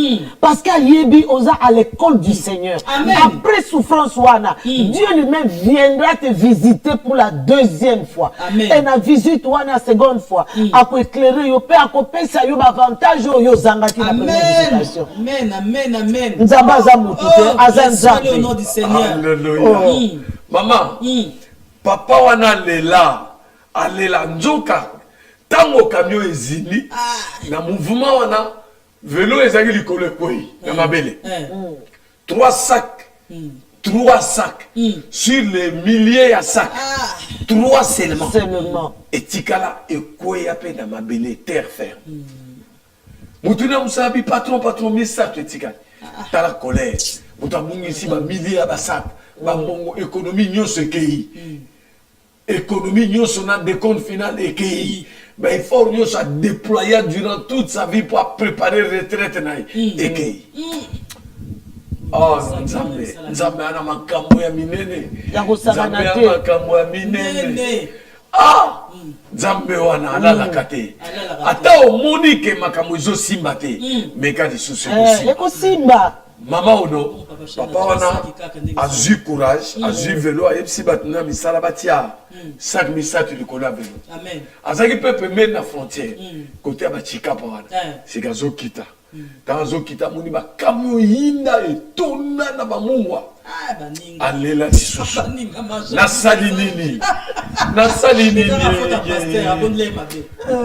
Parce qu'ayebi oza à l'école du Seigneur. Amen. Après souffrance wana, Dieu lui-même viendra te visiter pour la deuxième fois. Amen. Et na visite wana seconde fois, ako éclairer yo pe ako pesa yo avantage yo zangaki na première visitation. Amen, amen, amen. Nzamba za mutu te, aza nzambe. Au nom du Seigneur. Alléluia. Maman, papa wana alela nzoka. Tango camion ezini, na mouvement wana, vélo ezali likolo ekoi, na mabele. 3 sacs. 3 sacs. Sur les milliers de sacs. 3 seulement. Et tikala ekoi ape na mabele, terre ferme. Moutuna musabi patron misato etikala. Tala colère. Moutabungi ici ba milliers de sacs. Ba bongo économie nyonso ekei. Économie nyonso na décompte final ekei. Ben, il faut se déployer durant toute sa vie pour préparer la retraite. Ekei. Oh, Nzambe ana makambo ya minene. Nzambe ana makambo ya minene. Ah! Nzambe wana alala kate. Ata omoni ke makambo ezo simba te. Meka lisusu ekosimba. Ekosimba. Mama Odo, papa wana a eu courage, a eu vélo, a eu si batuna misala batia, 5 misatu likola vélo. Amen. Azaki pepe men na frontière, côté à Bachika wana, c'est gazo kita. Dans zo kita muni ba camion yinda et tonna na ba mungwa. Alela lisusu. Na sali nini? Na sali nini?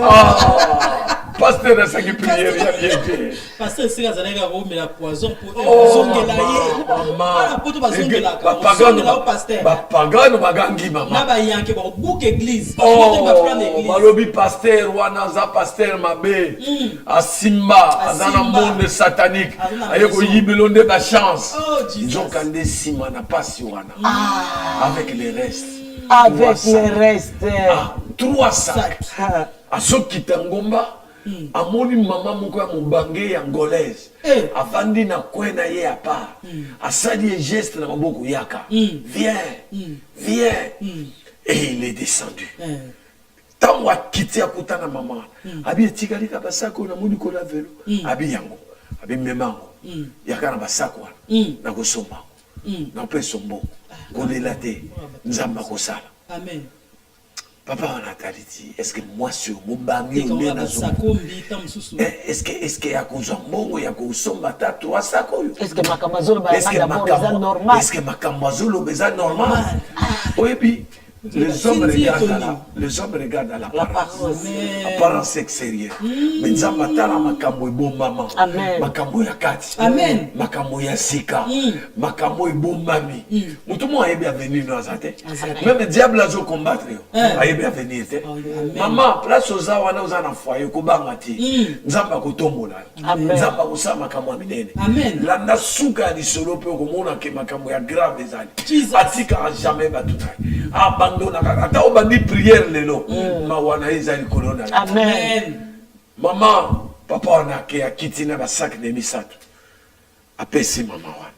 Ah! Pasteur a sa prière, il a bien fait. Pasteur, c'est que ça n'a pas la poison pour zongela ye. Maman. Pour tout bazongela. Pagano magangi maman. Na ba yanke ba book église. Oh, malobi pasteur wana za pasteur mabe. Asimba, azana monde satanique. Ayeko yibelonde ba chance. Nzokande sima na pasi wana. Avec les restes. Avec les restes. 3 sacs. Azokita ngomba. Amoni maman moko ya mobange angolaise. Avandi na kwena ye à part. Asali geste na maboko yaka. Viens. Et il est descendu. Tant wa quitté akutana maman. Abi etikali ka basako na moni ko la vélo. Abi yango. Abi memango. Yaka na basako wana. Na ko somba. Na pe sombo. Ko delate. Nzamba ko sala. Amen. Papa on a dit, est-ce que moi sur mon bangi ou bien est-ce que y a cause mbongo ya ko somba ta 3 sako est-ce que makamazolo ba ya normal est-ce que makamazolo beza normal oui puis les hommes regardent à l'apparence extérieure. Mais Nzamba tala makambo ebomama. Makambo ya kati. Amen. Makambo ya sika. Makambo ebombami. Mutu mo ayebi avenir no azate. Même le diable azo combattre yo. Ayebi avenir te. Maman, place oza wana oza na foyer ko banga ti. Nzamba ko tombola. Nzamba ko sa makambo minene. Amen. Landa suka di solo pe ko mona ke makambo ya grave ezali. Atika jamais batunai. Ata obandi prière lelo mawana ezali kolona. Amen. Maman, papa wana ke akiti na basak de misato. Apesi mama wana.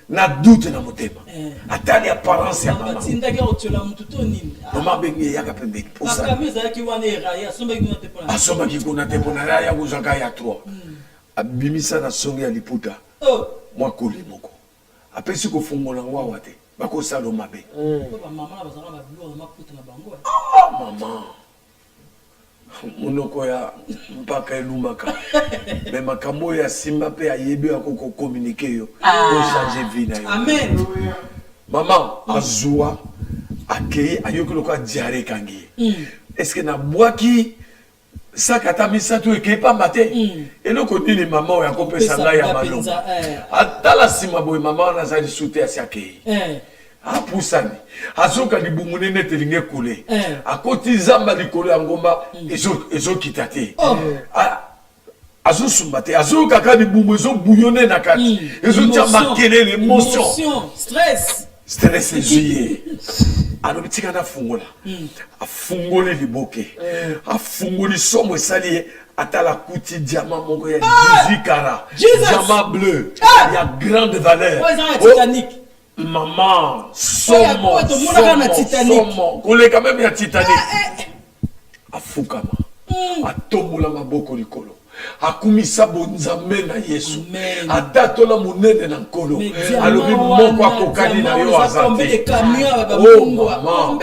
Na doute na motema. Atali apparence ya mama. Tindaki otiola mutu to nini? Mama bengi yaka pembeni posa. Akameza ki wana eraya somba ki kuna tepona. Asomba ki kuna tepona ya kuzanga ya 3. Abimisa na songi ya liputa. Oh, mwa koli moko. Apesi ko fungola ngwa te. Bako salo mabe. Maman. Monoko ya mpaka elumaka. Mais makambo ya simba pe ayebi akoko communiquer yo. Pour changer vie na yo. Amen. Maman, azua akei ayoki lokwa diarrhée kangi. Est-ce que na boaki sakata misato ekepa mate eloko nini mama oya kopesa ngai ya malonga atala sima boye mama wana azali sute asiakei apusani azoka libungu nene telinge kule akoti zamba likolo ya ngomba ezokita te azosumba te azokaka libungu ezobuyone na kati ezotia makelele émotion stress ezuye alobi tika na fungola afungoli liboke afungoli somo esali Ata la kuti diamant mon gars, il y a 18 carats. Jesus. Diamant bleu. Il y a grande valeur. Ouais, c'est un Titanic. Maman, saumon, Ouais, tout le monde a un Titanic. saumon. On est quand même, il y a Titanic. A Fukama. A Tombola Maboko Likolo. A Kumisa Bonzame na Yesu. A Tatola Munene na Nkolo. Alobi Moko a Kokadi na yo azate. Oh maman,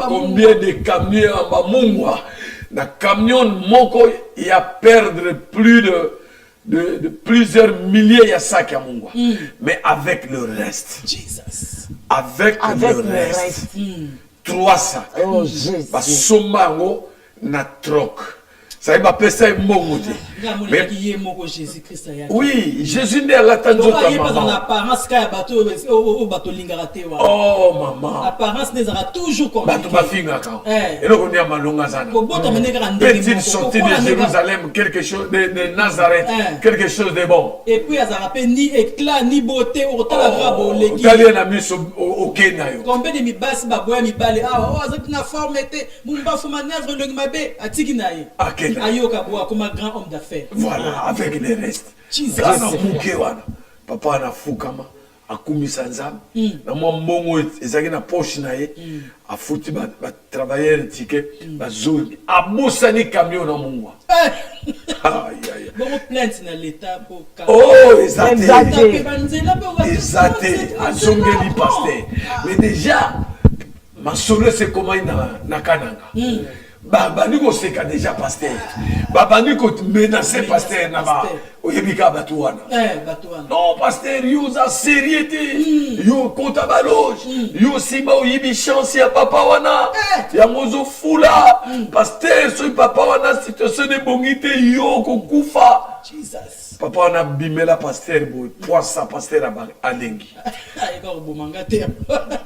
combien de camions à Bamungwa. Na camion Moko, il y a perdre plus de plusieurs milliers il y a ça qui a Mungwa. Mais avec le reste. Jesus. Avec le reste. 3 sacs. Oh Jésus. Ba somango na troc. Ça y va passer mon mais oui, Jésus n'est à l'attente de ta maman. Oh maman. L'apparence n'est toujours comme petite sortie de Jérusalem, quelque chose de Nazareth, quelque chose de bon. Et puis ni éclat ni beauté au combien de mi basse baboya mi balé ah oh azaki na forme était mumba fu manœuvre le mabe atiki na ye ayoka boa comme un grand homme d'affaires. Voilà, avec les restes. Jesus. Papa na fukama akumisa nzambe na mwa mbongo ezaki na poche na ye afuti ba travailler ticket bazoli abosani camion na mungwa. Bon plainte na l'état pour oh exacté azongeli pasteur mais déjà ma solo c'est comment na kananga babani ko seka déjà pasteur babani ko menacer pasteur na ba oyebika batuana non pasteur yo za sérieuté yo konta baloge yo simba oyebi chance ya papa wana ya mozo fula pasteur so papa wana situation de bongité yo ko kufa Jesus. Papa wana bimela pasteur boy poisa pasteur alengi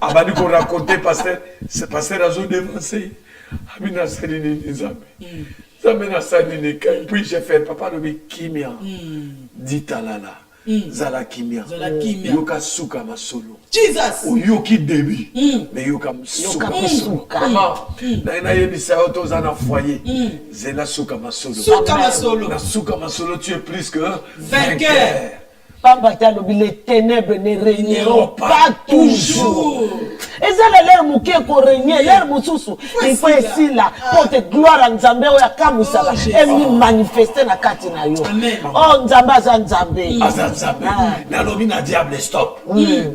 abani ko raconter pasteur c'est pasteur azo dévancer Amina Salini Nzambe. Zamena Salini Kai. Puis j'ai fait papa le kimia. Dit talala. Zala kimia. Yoka suka masolo. Jesus. O yoki début. Mais yoka suka masolo. Maman. Na yebisa auto zana foyer. Zela suka masolo. Suka masolo. Na suka masolo tu es plus que vainqueur. Les ténèbres ne régneront pas toujours. Et ça, l'air mouké qu'on règne, l'air moussou, il faut ici là, pour te gloire en Nzambe, ou ya Kamusa, et lui manifester na katina yo. Oh, Nzamba, Nzambe. Nzambe. Nalobi na diable stop.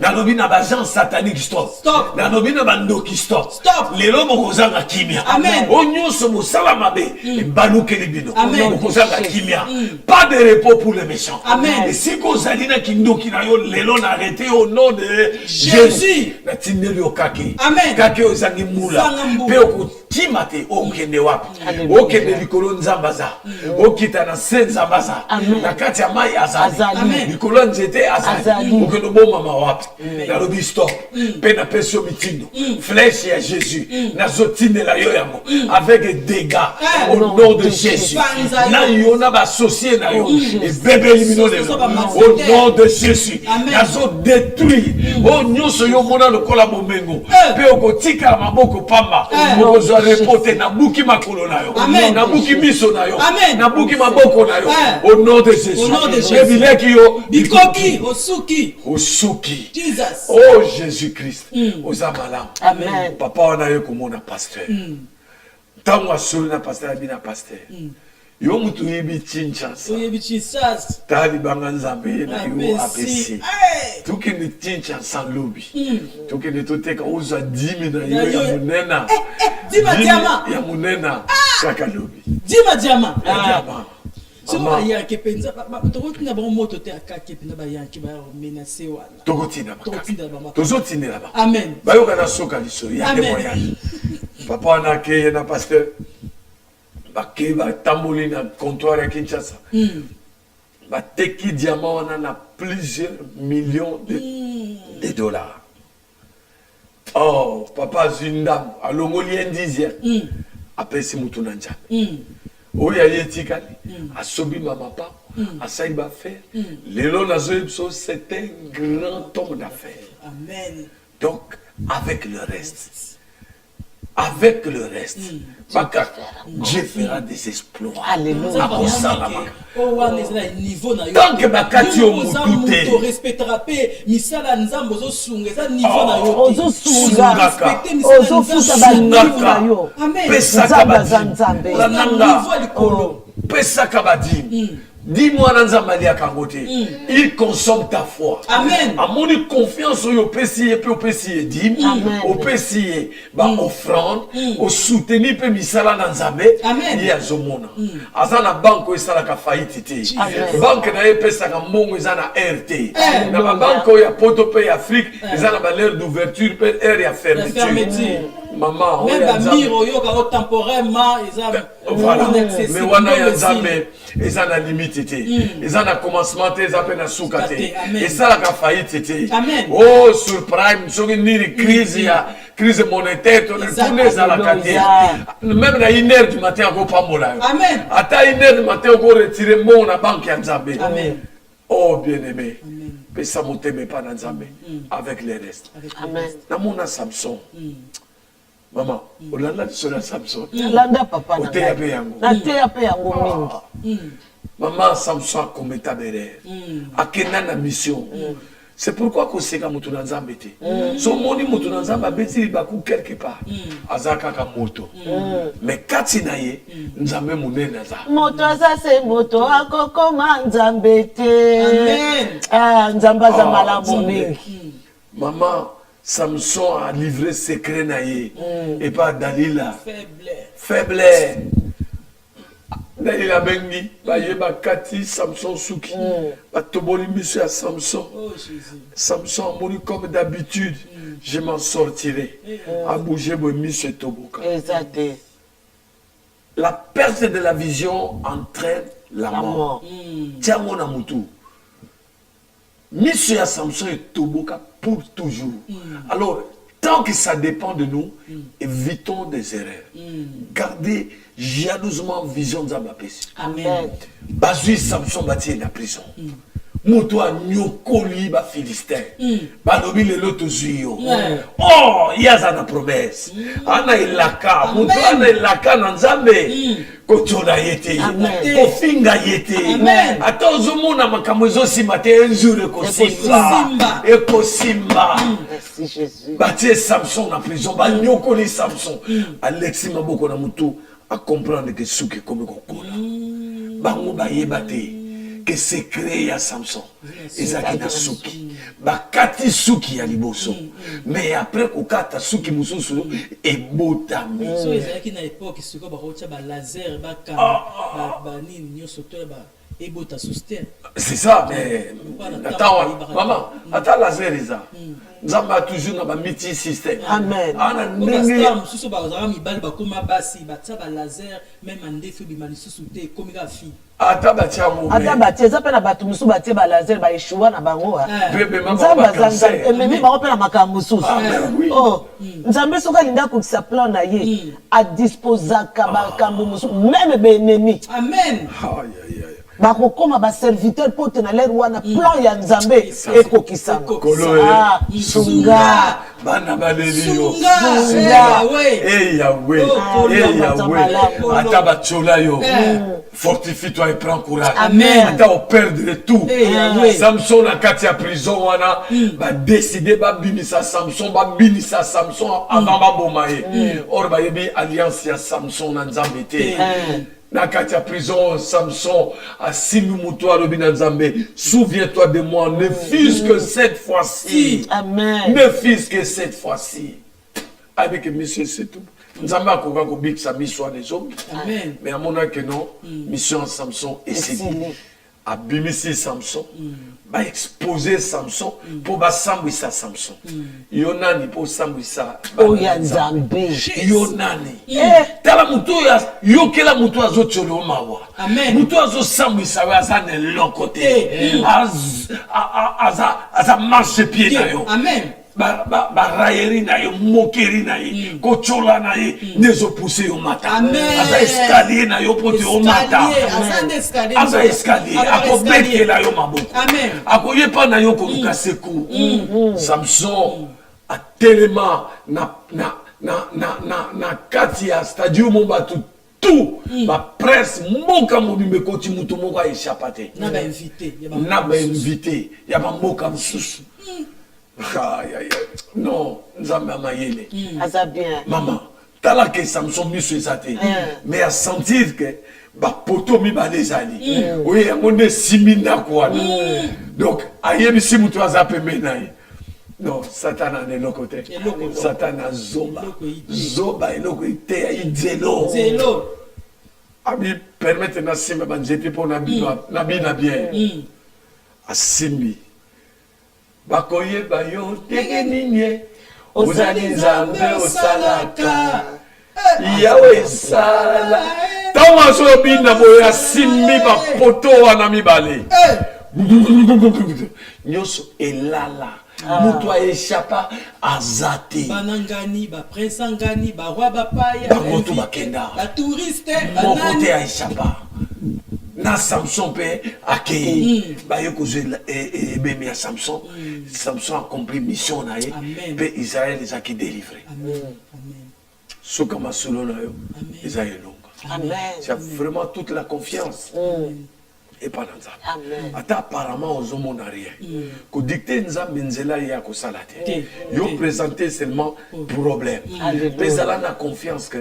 Nalobi na bajan satanique stop. Nalobi na bandoki stop. Lelo mokozanga kimia. Amen. Onyoso mosala mabe, baluke libino. Mokozanga kimia. Pas de repos pour les méchants. Amen. Et si Kozalina kindoki na yo lelo na arrêté au nom de Jésus. Na tineli okake. Amen. Kake ozangi mula. Pe okotimate okende wapi. Okende likolo nzambaza. Okita na senzabaza. Na kati ya mai azali. Likolo nzete azali. Okende bo mama wapi. Na lobi stop. Pe na pesio mitindo. Flèche ya Jésus. Na zotine la yo yango. Avec des dégâts au nom de Jésus. Na yo na ba associé na yo. Et bébé limino de au nom de Jésus. Nazo détruit. Oh nyonso yo mona lokola bomengo. Pe okotika maboko pamba. Okozo repote na buki makolo na yo. Na buki miso na yo. Na buki maboko na yo. Au nom de Jésus. Au nom de Jésus. Bileki yo bikoki osuki. Osuki. Jesus. Oh Jésus-Christ. Ozamala. Amen. Papa wana yo komona pasteur. Tango asolo na pasteur abina pasteur. Yo mutu yebi chinchasa. Yebi chinchasa. Tali banga nzambe na yo apesi. Tuki ni chinchasa lobi. Tuki ni toteka uza 10 na yo ya munena. 10 diama. Ya munena kaka lobi. 10 diama. Diama. Si ba ya ke penza tokotina ba moto te akake penza ba ya ke ba menacer wana. Tokotina ba. Tozotina ba. Amen. Ba yo kana soka lisori ya témoignage. Papa na ke na pasteur. Bake ba tamboli na comptoir à Kinshasa. Ba teki diamant wana na plusieurs millions de dollars. Oh, papa Zindam, alongoli indizia. Apesi mutu na nzambe. Oya yetikali, asobi mama pa, asai ba faire. Lelo na zoyebso, c'est un grand homme d'affaires. Amen. Donc, avec le reste. avec le reste. Dieu fera des exploits. Alléluia. Tant que Bakati au Moutoute, respectera pe misala nzambo zo sunga za niveau na yo. Ozo sunga. Ozo futa ba niveau na yo. Pesaka Badi. Pesaka Badi. Dis-moi dans Zambali à Kangote, il consomme ta foi. Amen. À mon confiance au PCI et au PCI dim, au PCI, offrande, au soutenir pe misala dans Zambé, il y a Zomona. Azana banque où ça la faillite. Banque na pesa ka mongo izana RT. Na ba banque où ya poto pe Afrique, izana ba l'heure d'ouverture pe heure ya fermeture. Maman, même ba miro yo ka temporairement izana. Voilà. Mais wana ya Zambé, izana limite. Ils ont un commencement, ils ont un soukate. Et ça, la faillite, c'était. Oh, sur Prime, sur une crise monétaire, tout le monde à la carte. Même à 1h du matin, on ne peut pas mourir. Amen. À 1h du matin, on peut retirer mon banque à Nzambé. Oh, bien-aimé. Mais ça ne m'aime pas dans Nzambé. Avec les restes. Amen. Dans mon Samson. Maman, on a là sur la Samson. Landa papa. On t'a appelé yango. Na t'a appelé yango mingi. Maman Samson a commis ta belle. A Kenan la mission. C'est pourquoi qu'on sait que nous sommes en bêté. Son moni nous sommes en bêté, il va quelque part. Azaka ka moto. Mais Katinaye, nous avons mouné naza. Moto ça c'est moto à coco manzambete. Amen. Ah, nzamba za malamu mingi. Maman Samson a livré secret naye et pas Dalila. Faible. Dalila bengi, ba Kati, Samson Souki, ba toboli monsieur à Samson. Samson a mouru comme d'habitude. Je m'en sortirai. A bouger mon monsieur Toboka. Exact. La perte de la vision entraîne la mort. Tiens mon amoutou. Monsieur à Samson et Toboka pour toujours. Alors, tant que ça dépend de nous, évitons des erreurs. Gardez jalousement vision de Zambapesi. Amen. Bazui Samson bâti la prison. Moto a nyokoli ba Philistin. Balobi le loto zuyo. Oh, il y a une promesse. Ana ilaka, moto ana ilaka na Nzambe. Kotola yete. Kofinga yete. Ata ozomona makambo simate un jour ekosimba. Ekosimba. Merci Jésus. Bâti Samson na prison, ba nyokoli Samson. Alexis Maboko na mutu à comprendre que ce qui est comme Kokola. Bango ba yebate. Que secret à Samson. Ezaki na suki. Bakati suki ya liboso. Mais après kokata suki mususu et botami. So ezaki na époque siko ba rocha ba laser ba ba nini nyoso to ba ebota suster. C'est ça, mais attends, maman, attends laser eza. Nzamba toujours na ba miti système. Amen. Ana ndenge mususu ba zara mibali ba koma basi ba tsa ba laser même ande fi bimali susu te komika fi. Ata batia mo. Ata batia za pe na batu musu batia ba laser ba eshua na bango. Bebe mama ba cancer. Ememi ba pe na makambo susu. Oh, Nzambe soka linda ko sa plan na ye a disposa ka ba kambo musu même be ennemi. Amen. Aïe aïe aïe. Bakokoma ba serviteur pote na ler wana plan ya Nzambe ekokisa. Kolo sunga bana balelio. Sunga. Eh Yahweh. Eh Yahweh. Ata bachola yo. Fortifie-toi et prends courage. Amen. Ata au perdre tout. Samson na kati ya prison wana ba décider ba binisa Samson ba binisa Samson avant ba bomaye. Or ba yebi alliance ya Samson na Nzambe te. Na kati ya prison Samson a simi muto alobi na Nzambe. Souviens-toi de moi, ne fût-ce que cette fois-ci. Amen. Ne fût-ce que cette fois-ci. Avec monsieur c'est tout. Nzambe akoka kobikisa miso des hommes. Amen. Mais à mon avis que non, mission Samson et c'est abimisi Samson, ba exposer Samson pour ba sambisa Samson. Yonani pour sambisa. Oya Nzambe. Yonani. Tala mutu ya yokela mutu azocholo mawa. Amen. Mutu azosambisa wa azane l'autre aza marche pied na yo. Amen. Barayeri na yo, mokeri na yo, kochola na yo, nezo pousse yo mata. Amen. Aza escalier na yo pote yo mata. Aza escalier. Ako beke na yo maboko. Amen. Ako yepa na yo koluka seku. Samson a tellement na kati ya stadium batu tout ba presse moka mobimbe koti mutu moko échappé na ba invité ya ba moka mususu non nzambe amayele aza bien maman tala que Samson miso ezate mais à sentir que ba poto mi ba ezali oui yango nde simina kwa donc ayebisi mutu aza pembe naye. Non, Satan a un côté. Satan a zoba. Zoba et l'autre côté, il zélo. Zélo. Abi permettre na simba banjeti pour na bien. A simbi. Bakoye bayo tegeninye. Ozali nzambe osalaka. Yawe sala. Tama so binda boya simbi ba poto wana mibale. Nyoso elala. Mutu a échappé à Zati. Banangani, ba prince angani, ba roi ba paya, Bangoto bakenda. ba touriste, mon côté a échappé. Na Samson pe akei. Ba yoko et bemi à Samson. Samson a compris mission na ye. Pe Israël les a qui délivré. Amen. Amen. Ce comme a solo na yo. Israël longa. Amen. Tu as vraiment toute la confiance. Et pas dans ça. Amen. Ata apparemment aux hommes rien. Ko dicter nzambe nzela ya ko salate. Yo présenter seulement problème. Mais ça na confiance que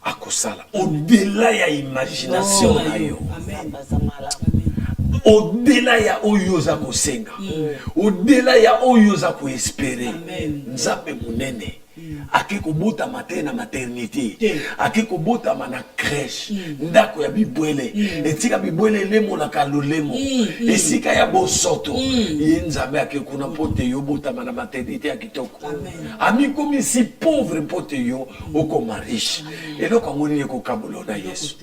akosala. Au-delà ya imagination na yo. Amen. Au-delà ya oyo za ko senga. Au-delà ya oyo za ko espérer. Nzambe munene. Aki kobota matin na maternité aki kobota na crèche ndako ya bibwele etika bibwele lemo na kalolemo esika ya bosoto ye nzambe aki kuna pote yo bota na maternité ya kitoko ami komi si pauvre pote yo okoma riche eloko ngoni ko kabulo na Yesu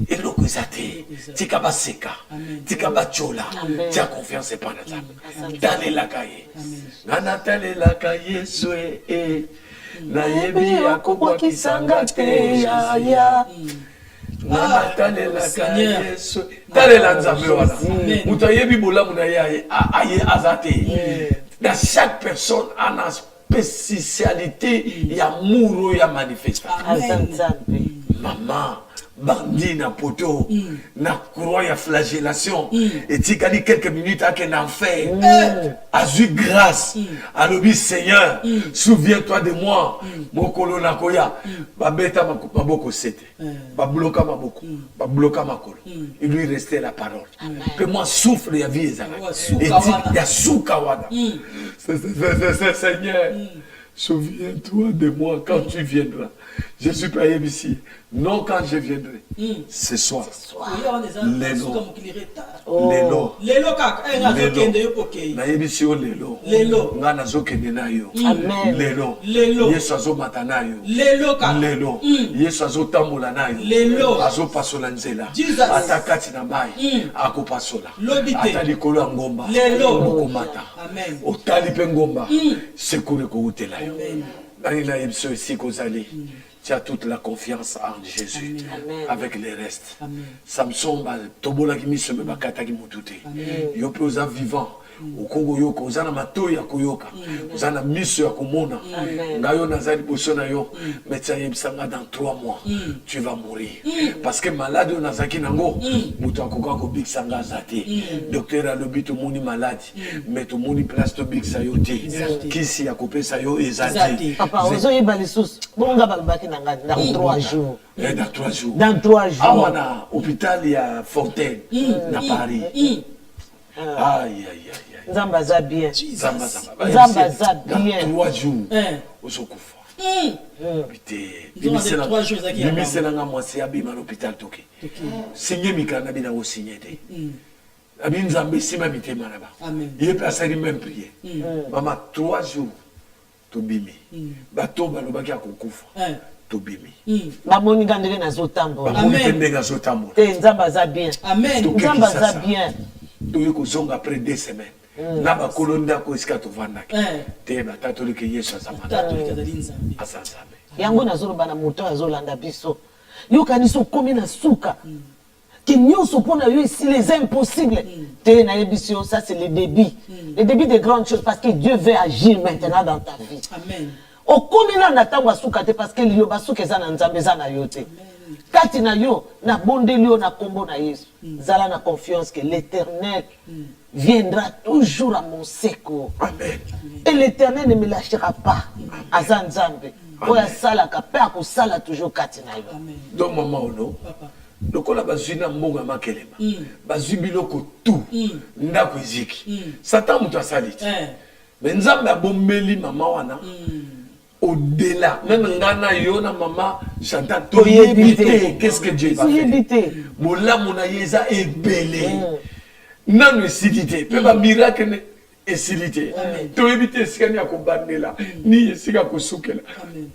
eloko ezate tika baseka tika bachola tia confiance pas na nzambe dale la kaye nana tale la kaye swe na yebi akobwa kisanga te ya na talela ka Yesu talela nzambe wana mutu ayebi bolamu na ye aye azate dans chaque personne a une spécialité ya muro ya manifestation maman bandi na poto na croix ya flagellation et tikali quelques minutes à qu'un enfer a eu grâce à l'obéi Seigneur souviens-toi de moi mokolo na koya babeta maboko sete babloka maboko babloka makolo il lui restait la parole que moi souffle ya vie ezala et ya souka wana Seigneur souviens-toi de moi quand tu viendras. Je suis pas ici. Non, quand je viendrai. Ce soir. Lelo. Lelo. Lelo kaka. Nazokende yo pokei. Na yebisi yo lelo. Lelo. Nga nazokende na yo. Amen. Lelo. Lelo. Yesu azomata na yo. Lelo kaka. Lelo. Yesu azotambola na yo. Lelo. Azopasola nzela. Jesus. Ata kati na mai. Akopasola. Lobite. Ata likolo ya ngomba. Lelo. Mokomata. Amen. Otali pe ngomba. Sekure ko utela yo. Nani na yebisi ici kozali. Tu as toute la confiance en Jésus. Amen. Avec les restes. Amen. Samson, tobola ki miso me bakata ki mutute. Yo pe oza vivant. Au Congo yoko, ozana mato ya koyoka. Ozana miso ya komona. Ngayo nazali boso na yo. Médecin yebisanga dans 3 mois. Tu vas mourir. Parce que malade on nazaki nango. Muto akoka ko bixanga zate. Docteur alobi to moni malade. Mais to moni place to bixa yo te. Kisi ya kopesa yo ezate. Papa, ozo yeba lisusu. Bonga babaki nanga dans 3 jours. Dans 3 jours. Dans 3 jours. Awana hôpital ya Fontaine na Paris. Aïe aïe aïe. Nzamba za bien. Zamba Nzamba za bien. 3 jours. Osokufa. Bité. Bimise na nga mwasi abima l'hôpital toke. Signé mikana bina o signé te. Abi nzambe sima mitema na ba. Amen. Il peut asali même prier. Maman 3 jours to bimi. Bato balobaki akokufa. To bimi. Bamoni ngandele na zotambola. Bamoni ndenga zotambola. Te nzamba za bien. Amen. Nzamba za bien. Toyo kozonga après 2 semaines. Na ba kolonda ko iska to vandaki. Te ba tatoli ke Yesu azamata. Azanzambe. Yango nazoloba na moto azolanda biso. Yokani so komi na suka. qui nous suppose ici les impossibles. Ça c'est le début. Le début des grandes choses parce que Dieu veut agir maintenant dans ta vie. Amen. Au commun n'attend soukate parce que l'yo basuke zana nzambe zana yote. Kati na yo na bondelio na kombo na Yesu. Zala na confiance que l'Éternel viendra toujours à mon secours. Amen. Et l'Éternel ne me lâchera pas. Aza nzambe. Oya sala ka pe akosala toujours kati na yo. Donc maman ono. Papa. Donc on a besoin d'un mbonga makelema. Bazui biloko tout. Ndako eziki. Satan mutu asaliti. Mais nzambe abombeli mama wana. Au-delà, même ngana yona maman Chantal, qu'est-ce que Dieu va faire? Mola mona yeza est belé. Non esilité, peut pas miracle esilité. To éviter sikani akobandela, ni sika kosukela. Amen.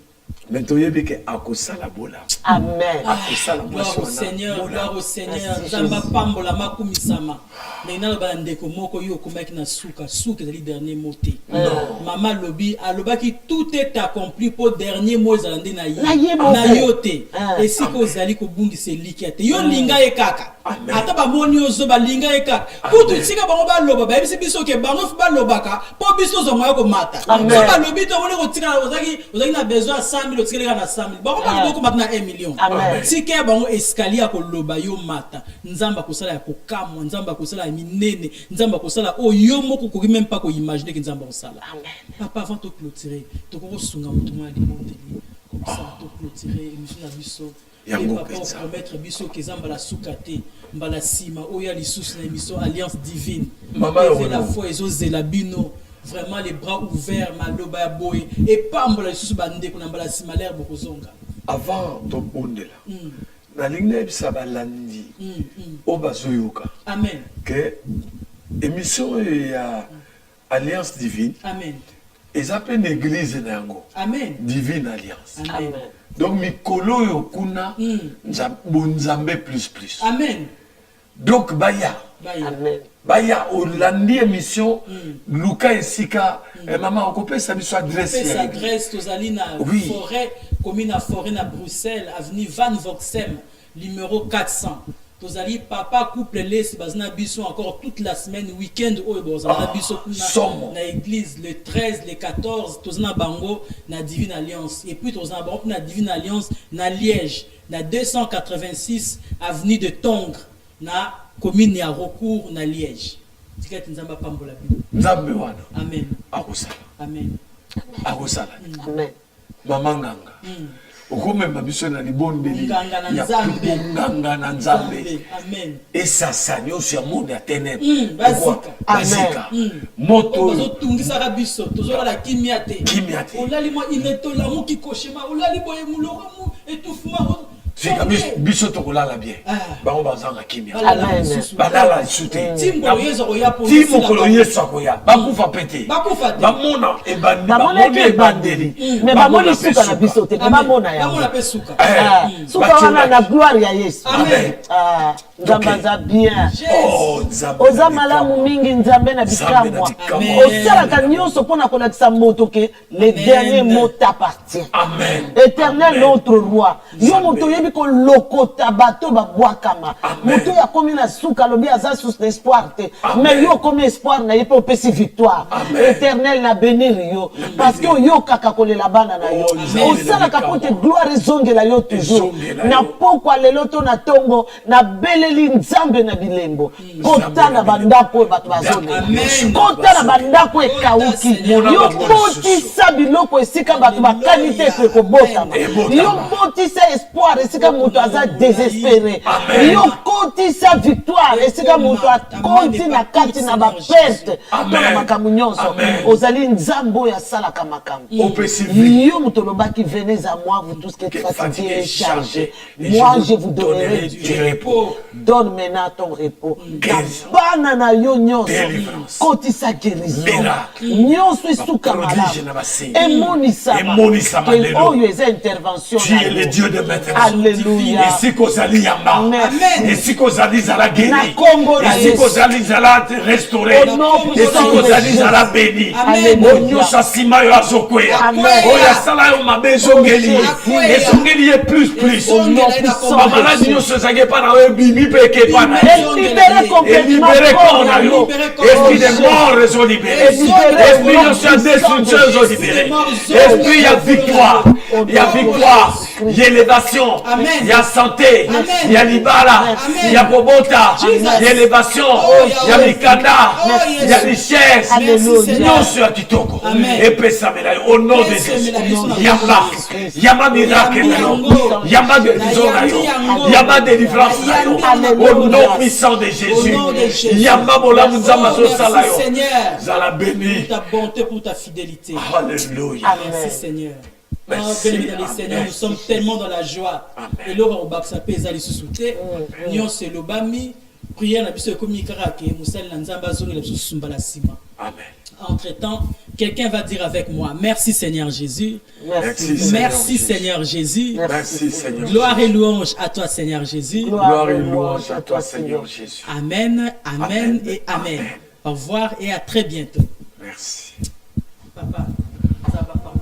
Mais tu as vu que akosala bola. Amen. Gloire au Seigneur, gloire au Seigneur. Zamba pambola makumisama. Mais na ba ndeko moko yo komaki na suka c'est le dernier mot. Maman lobi aloba ki tout est accompli pour dernier mot zalande na yote. Et si ko zali ko bungi se likiate. Yo linga e kaka. Ata ba moni ozo ba linga e kaka. Pour tout sika ba ba loba ba bisi biso ke ba ngof ba lobaka. Po biso zo moyo ko mata. Ba lobi to wole ko tika ozaki na besoin 100 000 tika na 100 000. Ba ko ba ko maintenant 1 million. Tika ba ngo escalier ko loba yo mata. Nzamba ko sala ya ko kamwa, nzamba ko sala minene, nzamba ko sala o yo moko ko même pas ko imaginer que nzamba ko sala. Amen. Papa avant de clôturer, to ko sunga mutuma li mondeli. Comme ça to clôturer émission na biso. Et papa on promettre biso que nzamba la sukate, mbala sima oya li sous na émission Alliance Divine. Maman la foi ezozela bino. Vraiment les bras ouverts maloba ya boy et pambola li sous bande ko na mbala sima l'air bokozonga. Avant to bondela. Na lingne bisa balandi o bazoyoka. Amen. Que émission ya Alliance Divine. Amen. Ils appellent l'église nango. Amen. Divine Alliance. Amen. Donc mikolo yokuna bonzambe plus. Amen. Donc baya. Amen. Baya Olandi émission Luka Esika maman okopé sa biso adresse. Sa adresse Tozalina forêt commune à forêt na Bruxelles avenue Van Voxem numéro 400. Tozali papa couple les bazna biso encore toute la semaine week-end au bazna biso na église le 13 le 14 tozana bango na Divine Alliance et puis tozana bango na Divine Alliance na Liège na 286 avenue de Tongres na commune ya recours na Liège. Tikati nzamba pambola bino. Nzambe wana. Amen. Akosala. Amen. Akosala. Amen. Mama nganga. Okomema biso na libondeli. Nganga na Nzambe. Amen. Et ça sanyo sur monde ya ténèbres. Basika. Moto. Bazotungisa ka biso tozola la kimiate. Kimiate. Olali mo inetola mo kikoshema olali boye muloko mo étouffement. Fika biso tokolala bien. Bango bazanga kimia. Amen. Balala soute. Timbo yezo koya pour. Timbo kolo yeso koya. Bakufa pété. Bakufa. Bamona ebandeli. Mais bamoni suka na biso te. Bamona ya. Bamona pe suka. Suka wana na gloire ya Yesu. Amen. Nzamba za bien. Oh Nzamba. Oza malamu mingi Nzambe na bikamwa. Osala ka nyonso pona kolakisa moto ke le dernier mot t'appartient. Amen. Éternel notre roi. Yo moto yebi ko lokota bato ba bwakama. Moto ya komi na suka lobi aza sous l'espoir te. Mais yo komi espoir na yepe opesi victoire. Éternel na bénir yo parce que yo kaka kolela bana na yo. Osala ka pote gloire ezongela yo toujours. Na pokwa lelo to na tongo na beleli Nzambe na bilembo. Kota na bandako bato bazone. Kota na bandako ekauki. Yo poti sa biloko esika bato ba qualité pe ko botama. Yo poti sa espoir esika moto aza désespéré. Yo koti sa victoire esika moto akonti na kati na ba perte. Tona makambo nyonso. Ozali Nzambo ya sala ka makambo. Yo moto lobaki venez à moi vous tous qui êtes fatigués et chargés. Moi je vous donnerai du repos. Donne maintenant ton repos. Bana na yo nyonso. Koti sa guérison. Nyonso esuka malamu. Emonisa. Oyo eza intervention. Tu es le Dieu de maintenant. Alléluia. Alléluia. esika ozali yamba, Merci. esika ozali zala guéri, Na kombo na esika Yesu. ozali zala restauré, Au nom puissant esika de ozali Jésus. zala béni, Amen. oyo nyonso asima yo azokweya, Amen. oyo asala yo mabe ezongeli, Akweya. ezongeli ye plus Au nom Ezongeli na puissant kombo. de bamaladi Jésus. nyonso ezalaki epai na yo ebimi mpe eke epai na yo. Et libéré complètement Libéré corps corps na na yo, yo. esprit de mort les libéré, esprit nyonso ya destruction les libéré, esprit ya victoire, ya victoire, ya élévation, Amen. ya santé, Amen. ya libala, Amen. ya bobota, Jesus. ya élévation, Oh, ya Yahweh. mikanda, Oh, ya Yesu. richesse, Alléluia. nyonso ya kitoko Amen. epesamela yo au nom de Jésus. Yamba, yamba miracle na yo, yamba guérison na yo, yamba délivrance na yo, au nom puissant de Jésus. Yamba bolamu nzamba azosala yo. Seigneur, Zala béni. pour ta bonté, pour ta fidélité. Alléluia. Merci Seigneur. Merci. Oh, bien-aimés dans les Seigneurs, nous sommes tellement dans la joie. Et là, on va s'appeler les sous-soutés. Nous c'est le bami. Prière, la biso comme karake, musal nanzamba zone la biso sumbala sima. Amen. Entre-temps, quelqu'un va dire avec moi, merci Seigneur Jésus. Merci. Merci Seigneur Jésus. Merci Seigneur. Gloire et louange à toi Seigneur Jésus. Gloire et louange à toi Seigneur Jésus. Amen, amen, Amen. et amen. Amen. Au revoir et à très bientôt. Merci. Papa, ça va pas.